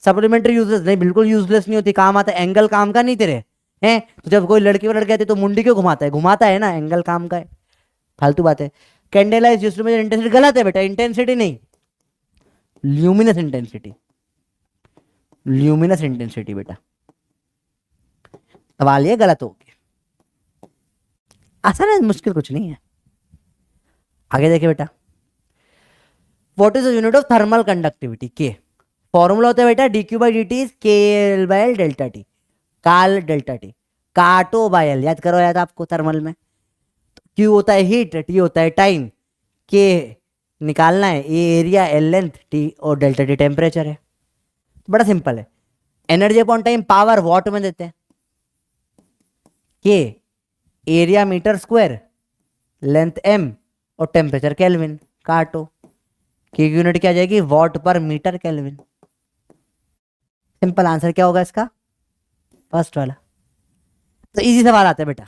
सप्लीमेंट्री यूजलेस, नहीं बिल्कुल यूजलेस नहीं होती, काम आता है। एंगल काम का नहीं तेरे हैं, तो जब कोई लड़की लड़के आती तो मुंडी क्यों घुमाता है, घुमाता है ना, एंगल काम का है, फालतू बात है। Candela is used to measure intensity, गलत है बेटा, इंटेंसिटी नहीं, ल्यूमिनस इंटेंसिटी, ल्यूमिनस इंटेंसिटी बेटा, सवाल ये गलत हो गया। आसान है, मुश्किल कुछ नहीं है। आगे देखिए बेटा, what is the unit of thermal conductivity, K. Formula होता है बेटा dq by dt is KL by L delta T, काल डेल्टा टी, काटो बाय L, याद करो, याद आपको थर्मल में। Q होता है हीट, T होता है टाइम, K निकालना है, A area, L length, T और डेल्टा टी टेम्परेचर है। बड़ा सिंपल है। Energy upon time power watt में देते हैं, K area metre square, length M और टेम्परेचर केल्विन, काटो। K की यूनिट क्या आ जाएगी, वॉट पर मीटर केल्विन। सिंपल आंसर क्या होगा इसका, फर्स्ट वाला। तो इजी सवाल आता है बेटा।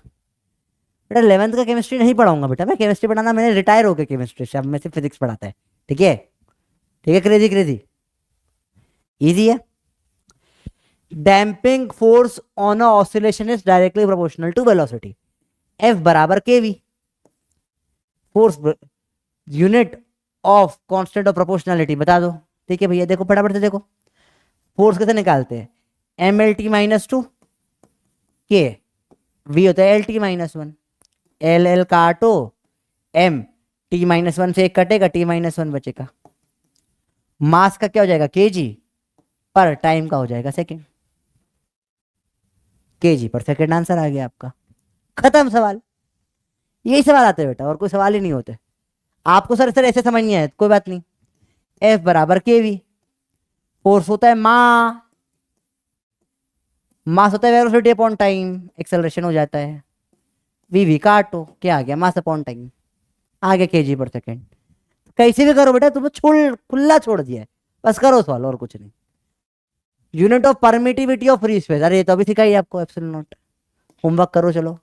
बेटा 11th का केमिस्ट्री नहीं पढ़ाऊंगा बेटा मैं, केमिस्ट्री पढ़ाना मैंने रिटायर हो गया केमिस्ट्री से, अब मैं सिर्फ फिजिक्स पढ़ाता है, ठीक है। ठीक है, क्रेजी क्रेजी, इजी है। Damping force on a oscillation is directly proportional to velocity, F बराबर K V, force unit of constant of proportionality बता दो। ठीक है भैया, देखो फटाफट से देखो, फोर्स कैसे निकालते हैं, M L T minus two K, V होता है L T minus one, L L काटो, एम टी माइनस वन से एक कटेगा, टी माइनस वन बचेगा, मास का क्या हो जाएगा केजी पर टाइम का हो जाएगा सेकंड, केजी पर सेकंड, आंसर आ गया आपका, खत्म सवाल। यही सवाल आते हैं बेटा, और कोई सवाल ही नहीं होते। आपको सर सर ऐसे समझ नहीं आया, कोई बात नहीं, एफ बराबर के वी, फोर्स होता है मास होता है वेलोसिटी अपॉन टाइम, एक्सेलरेशन हो जाता है, वी वी काटो, क्या आ गया, मास अपॉन टाइम, आ गया केजी पर सेकंड। कैसे भी करो बेटा, तुम्हें छोड़ खुला छोड़ दिया है, बस करो सवाल, और कुछ नहीं। Unit of permittivity of free space, अरे ये तो अभी सिखाई आपको, एप्सिलॉन नॉट, होमवर्क करो चलो।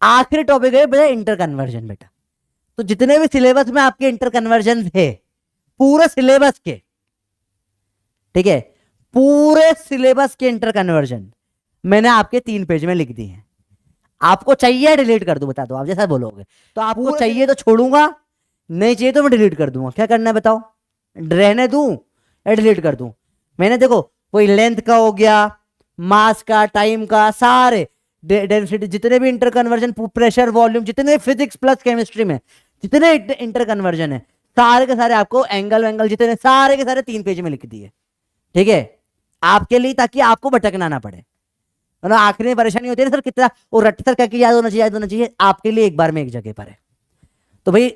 आखिरी टॉपिक है बेटा इंटर कन्वर्जन बेटा। तो जितने भी सिलेबस में आपके इंटर कन्वर्जन थे, पूरे सिलेबस के, ठीक है, पूरे सिलेबस के इंटर कन्वर्जन मैंने आपके 3 पेज में लिख दिए हैं। आपको चाहिए डिलीट कर दूं, बता दो, आप जैसा बोलोगे। तो आपको चाहिए तो छोड़ूंगा, नहीं चाहिए तो मैं डिलीट कर दूंगा। क्या करना है बताओ, रहने दूं या डिलीट कर दूं? मैंने देखो, कोई लेंथ का हो गया, मास का, टाइम का, सारे डेंसिटी, जितने भी इंटर कन्वर्जन, प्रेशर, वॉल्यूम, जितने फिजिक्स प्लस केमिस्ट्री में जितने इंटर कन्वर्जन है, सारे के सारे आपको एंगल वैंगल जितने, सारे के सारे 3 पेज में लिख दिए। ठीक है, आपके लिए, ताकि आपको भटकना ना पड़े। ना आखिरी में परेशानी होती है ना सर, कितना वो रट सर, क्या याद होना चाहिए, याद होना चाहिए, आपके लिए एक बार में एक जगह पर है। तो भाई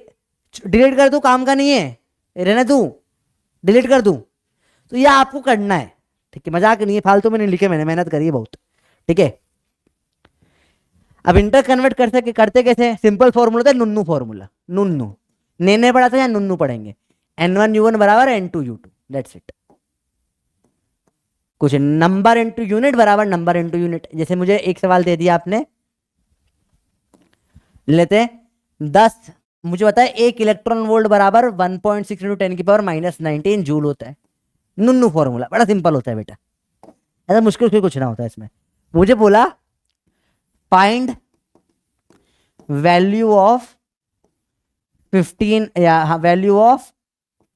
डिलीट कर दूं, काम का नहीं है, रहने दूं, डिलीट कर दूं, तो ये आपको करना है। ठीक है, मजाक नहीं है, फालतू में नहीं लिखे मैंने, मेहनत करी है बहुत। ठीक है, अब इंटर कन्वर्ट कर सके, करते कैसे, सिंपल फॉर्मूला था नुन्नू फॉर्मूला, नुन्नू, नेने पढ़ा था या नुन्नू पढ़ेंगे, N1 U1 बराबर N2 U2, दैट्स इट। कुछ नंबर इंटू यूनिट बराबर नंबर इंटू यूनिट। जैसे मुझे एक सवाल दे दिया आपने, लेते 10, मुझे पता है 1 इलेक्ट्रॉन वोल्ट बराबर 1.6 इंटू 10 की पावर -19 जूल होता है। नुन्नू फॉर्मूला बड़ा सिंपल होता है बेटा, ऐसा मुश्किल कुछ ना होता है इसमें। मुझे बोला फाइंड वैल्यू ऑफ 15 या value of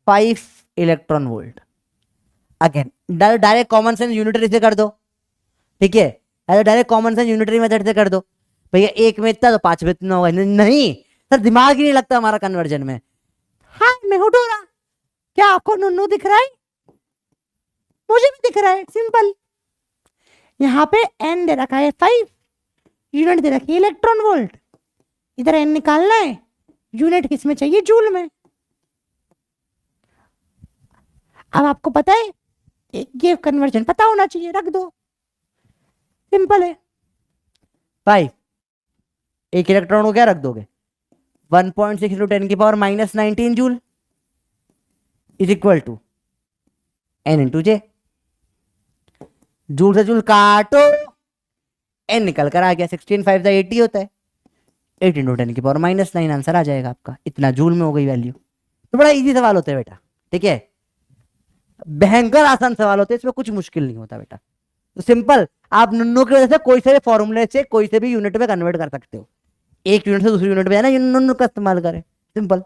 5 electron volt. Again direct common sense unitary से कर दो। ठीक है, direct common sense unitary method से कर दो। भैया 1 में इतना तो 5 में इतना होगा, नहीं सर, दिमाग ही नहीं लगता हमारा कन्वर्जन में। हाँ मैं हूँ डोरा, क्या आपको नुन्नू दिख रहा है? मुझे भी दिख रहा है, सिंपल। यहाँ पे n दे रखा है 5, यूनिट दे रखी है इलेक्ट्रॉन वोल्ट, इधर n निकालना है, यूनिट किस में चाहिए, जूल में। अब आपको पता है ये कन्वर्जन पता होना चाहिए, रख दो, सिंपल है। 5 एक इलेक्ट्रॉन को क्या रख दोगे, 1.6 इंटू 10 की power -19 joule is equal to n into J. Joule से जूल काटो, n निकल कर आ गया, 16 5 80 होता है, 8 इंटू 10 की पावर -9, आंसर आ जाएगा आपका, इतना जूल में हो गई वैल्यू। तो बड़ा इजी सवाल होता है बेटा। ठीक है, भयंकर आसान सवाल होते हैं, इसमें कुछ मुश्किल नहीं होता बेटा। तो सिंपल, आप नुन्नू की वजह से कोई से भी फॉर्मूले से कोई से भी यूनिट में कन्वर्ट कर सकते हो। एक यूनिट से दूसरी यूनिट में जाना, नुन्नू का इस्तेमाल करें, सिंपल।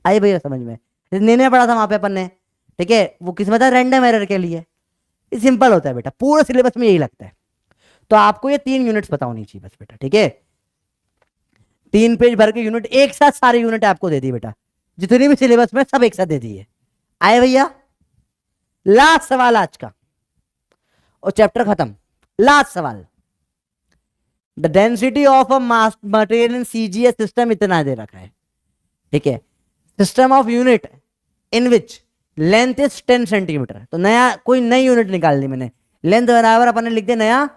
आइए भैया समझ में, ने पढ़ा था वहां पे अपन ने। ठीक है, वो किस में था, रैंडम एरर के लिए। सिंपल होता है बेटा, पूरे सिलेबस में यही लगता है। तो आपको ये 3 यूनिट्स पता होनी चाहिए बस बेटा। ठीक है, 3 पेज भर के यूनिट, एक साथ सारे यूनिट आपको दे दिए बेटा, जितनी भी सिलेबस में सब एक साथ दे दिए। आए भैया, लास्ट सवाल आज का और चैप्टर खत्म। लास्ट सवाल, the density of a mass material in CGS system इतना दे रखा है। ठीक है, system of unit in which length is 10 centimetre. तो नया कोई नई यूनिट निकाल ली मैंने, लेंथ बराबर अपन ने लिख दिया नया,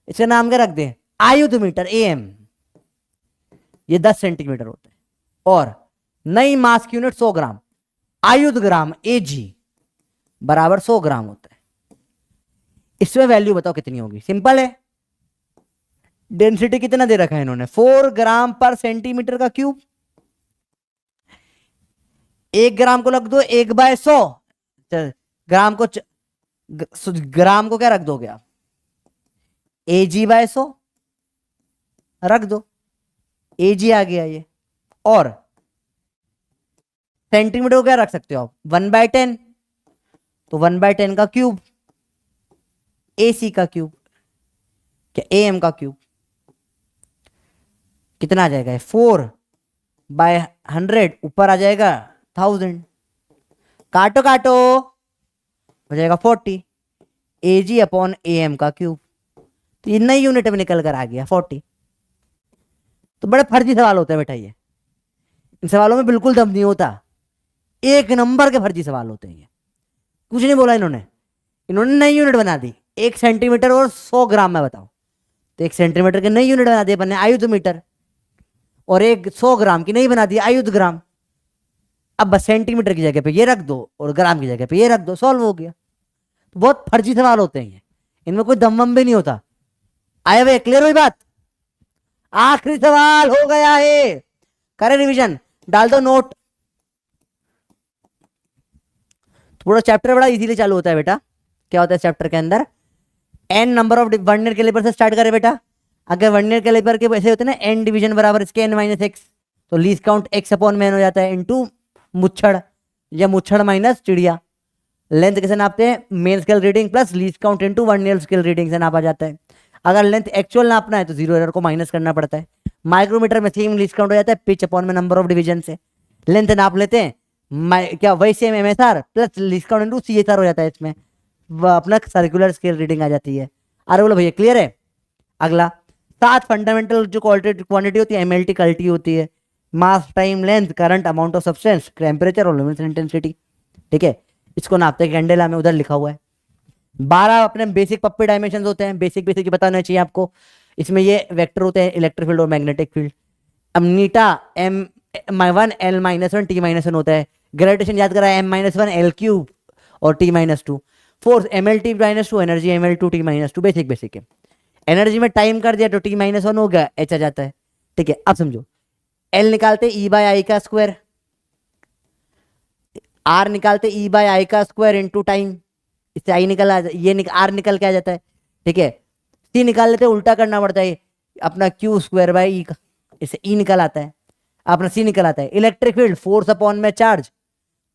इसका नाम क्या रख दे, आयुध मीटर, एम, ये 10 सेंटीमीटर होता है। और नई मास की यूनिट 100 ग्राम, आयुध ग्राम, एजी बराबर 100 ग्राम होता है। इसमें वैल्यू बताओ कितनी होगी, सिंपल है। डेंसिटी कितना दे रखा है इन्होंने, 4 ग्राम पर सेंटीमीटर का क्यूब। 1 ग्राम को रख दो 1/100, ग्राम को ग्राम को क्या रख दोगे आप, Ag/100 रख दो, Ag आ गया ये। और सेंटीमीटर को क्या रख सकते हो आप, 1/10, तो 1/10 का क्यूब, AC का क्यूब, क्या AM का क्यूब, कितना आ जाएगा 4/100, ऊपर आ जाएगा 1000, काटो काटो हो जाएगा 40, Ag/AM का क्यूब, तो ये नई यूनिट में निकल कर आ गया 40। तो बड़े फर्जी सवाल होते हैं बेटा ये, इन सवालों में बिल्कुल दम नहीं होता, एक नंबर के फर्जी सवाल होते हैं ये। कुछ नहीं बोला इन्होंने, इन्होंने नई यूनिट बना दी, 1 सेंटीमीटर और 100 ग्राम में बताओ, तो 1 सेंटीमीटर की नई यूनिट बना दी अपन ने आयुध मीटर, और एक 100 ग्राम की नहीं बना दी आयुध ग्राम। अब बस सेंटीमीटर की जगह पे ये रख दो और ग्राम की जगह पे ये रख दो, सॉल्व हो गया। तो बहुत फर्जी सवाल होते हैं ये, इनमें कोई दम वम भी नहीं होता। आए हुए क्लियर हुई बात? आखिरी सवाल हो गया है, करे रिवीजन, डाल दो नोट। पूरा चैप्टर बड़ा इजीली चालू होता है बेटा। क्या होता है चैप्टर के अंदर, n number of vernier caliper से स्टार्ट करें बेटा। अगर वर्नियर कैलिपर के ऐसे होते हैं ना, n डिवीजन बराबर इसके n-x, तो लीस्ट काउंट x/n हो जाता है इनटू मुच्छड़, या मुच्छड़ माइनस चिड़िया। लेंथ कैसे नापते हैं, main scale reading plus least count into vernier scale reading से नापा जाता है। अगर लेंथ एक्चुअल नापना है तो 0 एरर को माइनस करना पड़ता है। माइक्रोमीटर में सेम लीस्ट काउंट हो जाता है पिच अपॉन में नंबर ऑफ डिवीजन से। लेंथ नाप लेते हैं क्या वही same MSR plus least count into CSR हो जाता है, इसमें अपना सर्कुलर स्केल रीडिंग आ जाती है। अरे बोलो भैया क्लियर है? अगला 7 फंडामेंटल जो क्वांटिटी होती है MLT कल्टी होती है, mass, time, length, current, amount of substance, temperature और लुमिनेसेंस इंटेंसिटी। ठीक है, इसको नापते हैं कैंडेला में, उधर लिखा हुआ है। 12 अपने बेसिक पप्पी डायमेंशन होते हैं, बेसिक बेसिक बताना चाहिए आपको। इसमें ये वेक्टर होते हैं, इलेक्ट्रिक फील्ड और मैग्नेटिक फील्ड। अब नीटा M1 L-1 T-1 होता है। ग्रेविटेशन याद करा M-1 L³ और T-2। Force MLT-2, energy ML2 T-2, basic basic है। एनर्जी में टाइम कर दिया तो T-1 हो गया, H आ जाता है। ठीक है, अब समझो, L निकालते E/I का स्क्वायर, R निकालते E/I का स्क्वायर इनटू टाइम, इससे I निकल ये R निकल के आ जाता है। ठीक है, C निकाल लेते, उल्टा करना पड़ता है, अपना Q² का, इससे E निकल आता है, अपना C निकल आता है। इलेक्ट्रिक फील्ड फोर्स अपॉन में चार्ज,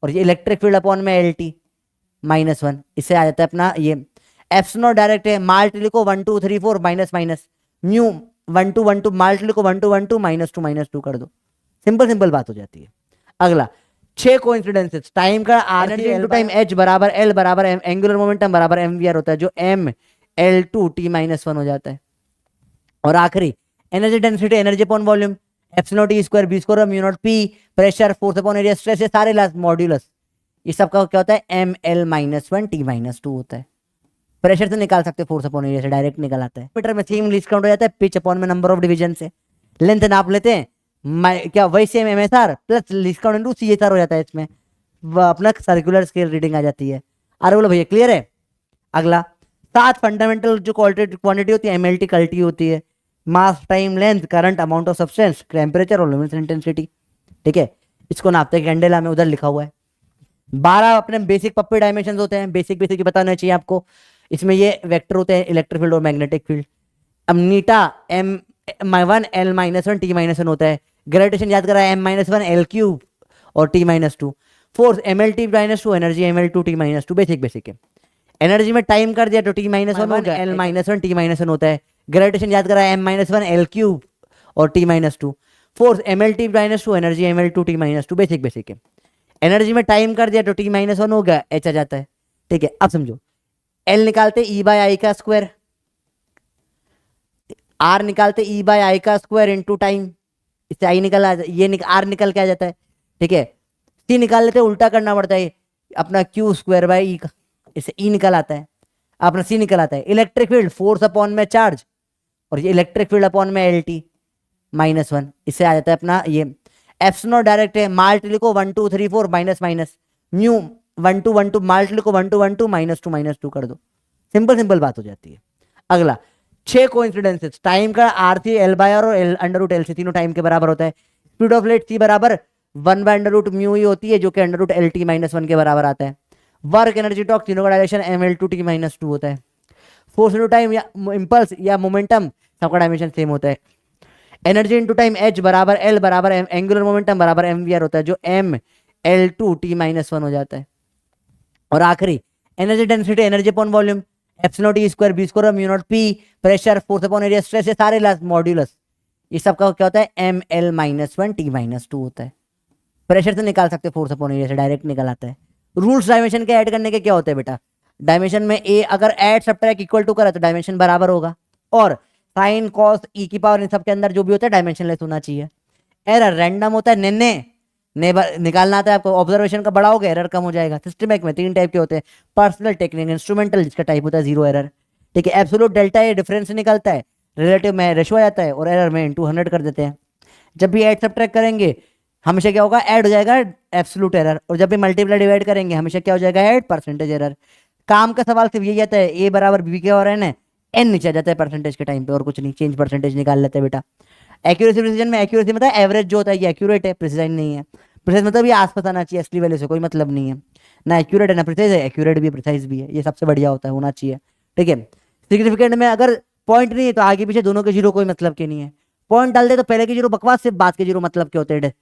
और ये इलेक्ट्रिक फील्ड अपॉन में LT-1, इससे आ जाता है अपना ये एप्सिलॉन। डायरेक्ट है, माल्ट लिखो 1 2 3 4 माइनस माइनस म्यू 1 2 1 2, माल्ट लिखो 1 2 1 2 -2 कर दो, सिंपल सिंपल बात हो जाती है। अगला 6 कोइंसिडेंसेस, टाइम का एनर्जी इनटू टाइम H बराबर L बराबर एंगुलर मोमेंटम बराबर mvr होता है, जो ML2 T-1 हो जाता है। और आखिरी energy density, energy upon volume, epsilon T² B² mu naught P, pressure, force upon area, stress, ये सारे लास्ट मॉड्यूलस, ये सब का क्या होता है ML-1 T-2 होता है। प्रेशर से निकाल सकते हैं, फोर्स अपॉन एरिया से डायरेक्ट निकल आता है। मीटर में सेम लीस्ट काउंट हो जाता है पिच अपॉन में नंबर ऑफ डिवीजन से। लेंथ नाप लेते हैं क्या वही same MSR plus least count into CSR हो जाता है, इसमें अपना सर्कुलर स्केल रीडिंग आ जाती है। अरे बोलो भैया क्लियर है? अगला 7 फंडामेंटल जो क्वांटिटी होती है MLT कल्टी होती है, mass, time, length, current, amount of substance, temperature और लुमिनेसेंस इंटेंसिटी। ठीक है, इसको नापते हैं कैंडेला में, उधर लिखा हुआ है। 12 अपने बेसिक पप्पी डायमेंशन होते हैं, बेसिक बेसिक बताना चाहिए आपको। इसमें ये वेक्टर होते हैं, इलेक्ट्रिक फील्ड और मैग्नेटिक फील्ड। अब नीटा M1 L-1 T-1 होता है। ग्रेविटेशन याद करा M-1 L³ और T-2। Force MLT-2, energy ML2 T-2, basic basic है। एनर्जी में टाइम कर दिया तो T-1 हो गया, L-1 T-1 होता है। ग्रेविटेशन याद करा M-1 L³ और T-2। Force MLT-2, energy ML2 T-2, basic basic है। एनर्जी में टाइम कर दिया तो T-1 हो गया, H आ जाता है। ठीक है, अब समझो, L निकालते E/I का स्क्वायर, R निकालते E/I का स्क्वायर इनटू टाइम, इससे I निकल ये R निकल के आ जाता है। ठीक है, C निकाल लेते, उल्टा करना पड़ता है, अपना Q² का, इससे E निकल आता है, अपना C निकल आता है। इलेक्ट्रिक फील्ड फोर्स अपॉन में चार्ज, और ये इलेक्ट्रिक फील्ड अपॉन में LT-1, इससे आ जाता है अपना ये एप्सिलॉन। डायरेक्ट है, माल्ट लिखो 1 2 3 4 माइनस माइनस म्यू 1 2 1 2, माल्ट लिखो 1 2 1 2 -2 कर दो, सिंपल सिंपल बात हो जाती है। अगला 6 कोइंसिडेंसेस, टाइम का RC L/R और L √LC तीनों टाइम के बराबर होता है। स्पीड ऑफ लाइट C बराबर 1 बाय अंडर रूट म्यू ही होती है, जो कि under root L T minus 1 के बराबर आता है। वर्क एनर्जी टॉर्क तीनों का direction M L two T minus 2 होता है। फोर्स इनटू टाइम या इम्पल्स या मोमेंटम सबका डायमेंशन सेम होता है। एनर्जी इनटू टाइम एच बराबर एल बराबर एंगुलर मोमेंटम बराबर एम वी आर होता है, जो M L two T minus 1 हो जाता है। और आखिरी energy density, energy upon volume, epsilon T square B square mu naught P, pressure, force upon area, stress, ये सारे मॉड्यूलस, ये सब का क्या होता है, M L minus 1 T minus 2 होता है। प्रेशर से निकाल सकते, फोर्स अपॉन एरिया से डायरेक्ट निकल आता है। रूल्स डायमेंशन के ऐड करने के क्या होते हैं बेटा, डायमेंशन में ए अगर ऐड सब्ट्रैक्ट इक्वल टू करे तो डायमेंशन बराबर होगा, और साइन कॉस ई की पावर इन सब के अंदर जो भी होता है डायमेंशनलेस होना चाहिए। एरर रैंडम होता है, निकालना आता है आपको, ऑब्जर्वेशन का बड़ा होगा एरर कम हो जाएगा। सिस्टमैटिक में 3 टाइप के होते हैं, पर्सनल, टेक्निकल, इंस्ट्रूमेंटल, जिसका टाइप होता है 0 एरर। ठीक है, एब्सोल्यूट डेल्टा ए डिफरेंस निकलता है, रिलेटिव में रेशो आ जाता है, और एरर में इनटू 100 कर देते हैं। जब भी ऐड सब्ट्रैक्ट करेंगे हमेशा क्या होगा, ऐड हो जाएगा एब्सोल्यूट एरर, और जब भी मल्टीप्लाई डिवाइड करेंगे हमेशा क्या हो जाएगा, ऐड परसेंटेज एरर। काम का सवाल सिर्फ यही आता है, ए बराबर बी के और एन है, एन नीचे आ जाता है परसेंटेज के टाइम पे, और कुछ नहीं, चेंज परसेंटेज निकाल लेते हैं बेटा। एक्यूरेसी प्रिसीजन में, एक्यूरेसी मतलब एवरेज जो होता है ये एक्यूरेट है, प्रिसीजन नहीं है। प्रिसाइज मतलब ये आसपास आना चाहिए, असली वैल्यू से कोई मतलब नहीं है, ना एक्यूरेट है ना प्रिसाइज है, एक्यूरेट भी है प्रिसाइज भी है, ये सबसे बढ़िया होता है, होना चाहिए। ठीक है, सिग्निफिकेंट में अगर पॉइंट नहीं है तो आगे पीछे दोनों के जीरो कोई मतलब के नहीं है, पॉइंट डाल दे तो पहले के जीरो बकवास, सिर्फ बाद के जीरो मतलब के होते हैं।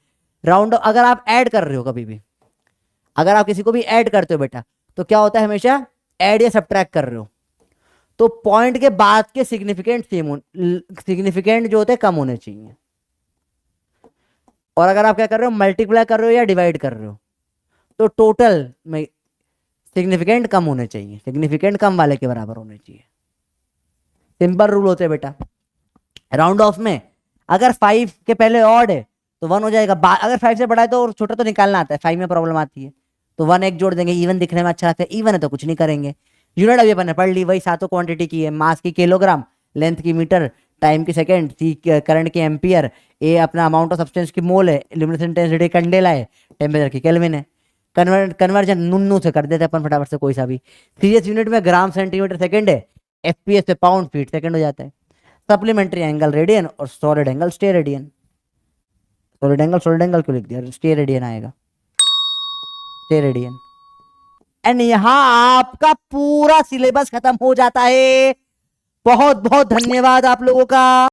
राउंड अगर आप ऐड कर रहे हो कभी भी, अगर आप किसी को भी ऐड करते हो बेटा, तो क्या होता है, हमेशा ऐड या सब्ट्रैक्ट कर रहे हो तो पॉइंट के बाद के सिग्निफिकेंट सेम, सिग्निफिकेंट जो होते हैं कम होने चाहिए। और अगर आप क्या कर रहे हो, मल्टीप्लाई कर रहे हो या डिवाइड कर रहे हो, तो टोटल में सिग्निफिकेंट कम होने चाहिए, सिग्निफिकेंट कम वाले के बराबर होने चाहिए। सिंपल रूल होते हैं बेटा। राउंड ऑफ में अगर 5 के पहले ऑड है तो 1 हो जाएगा, अगर 5 से बड़ा है तो और छोटा तो निकालना आता है, 5 में प्रॉब्लम आती है तो 1 1 जोड़ देंगे, इवन दिखने में अच्छा लगता है, इवन है तो कुछ नहीं करेंगे। यूनिट अभी अपन ने पढ़ ली, वही सातों क्वांटिटी की है, मास की किलोग्राम, लेंथ की मीटर, टाइम की सेकंड, सी करंट की एम्पियर, ए अपना अमाउंट ऑफ सब्सटेंस की मोल है, ल्यूमिनेसेंस इंटेंसिटी कैंडेला है, टेम्परेचर की केल्विन है। कन्वर्जन नुन्नू से कर देते हैं अपन फटाफट से, कोई सा भी। सीरियस यूनिट में ग्राम सेंटीमीटर सेकंड है, एफपीएस से पाउंड फीट सेकंड हो जाता है। सप्लीमेंट्री एंगल रेडियन, और solid angle steradian. Solid angle क्यों लिख दिया, स्टेरेडियन आएगा, स्टेरेडियन। एंड यहाँ आपका पूरा सिलेबस खत्म हो जाता है। बहुत बहुत धन्यवाद आप लोगों का।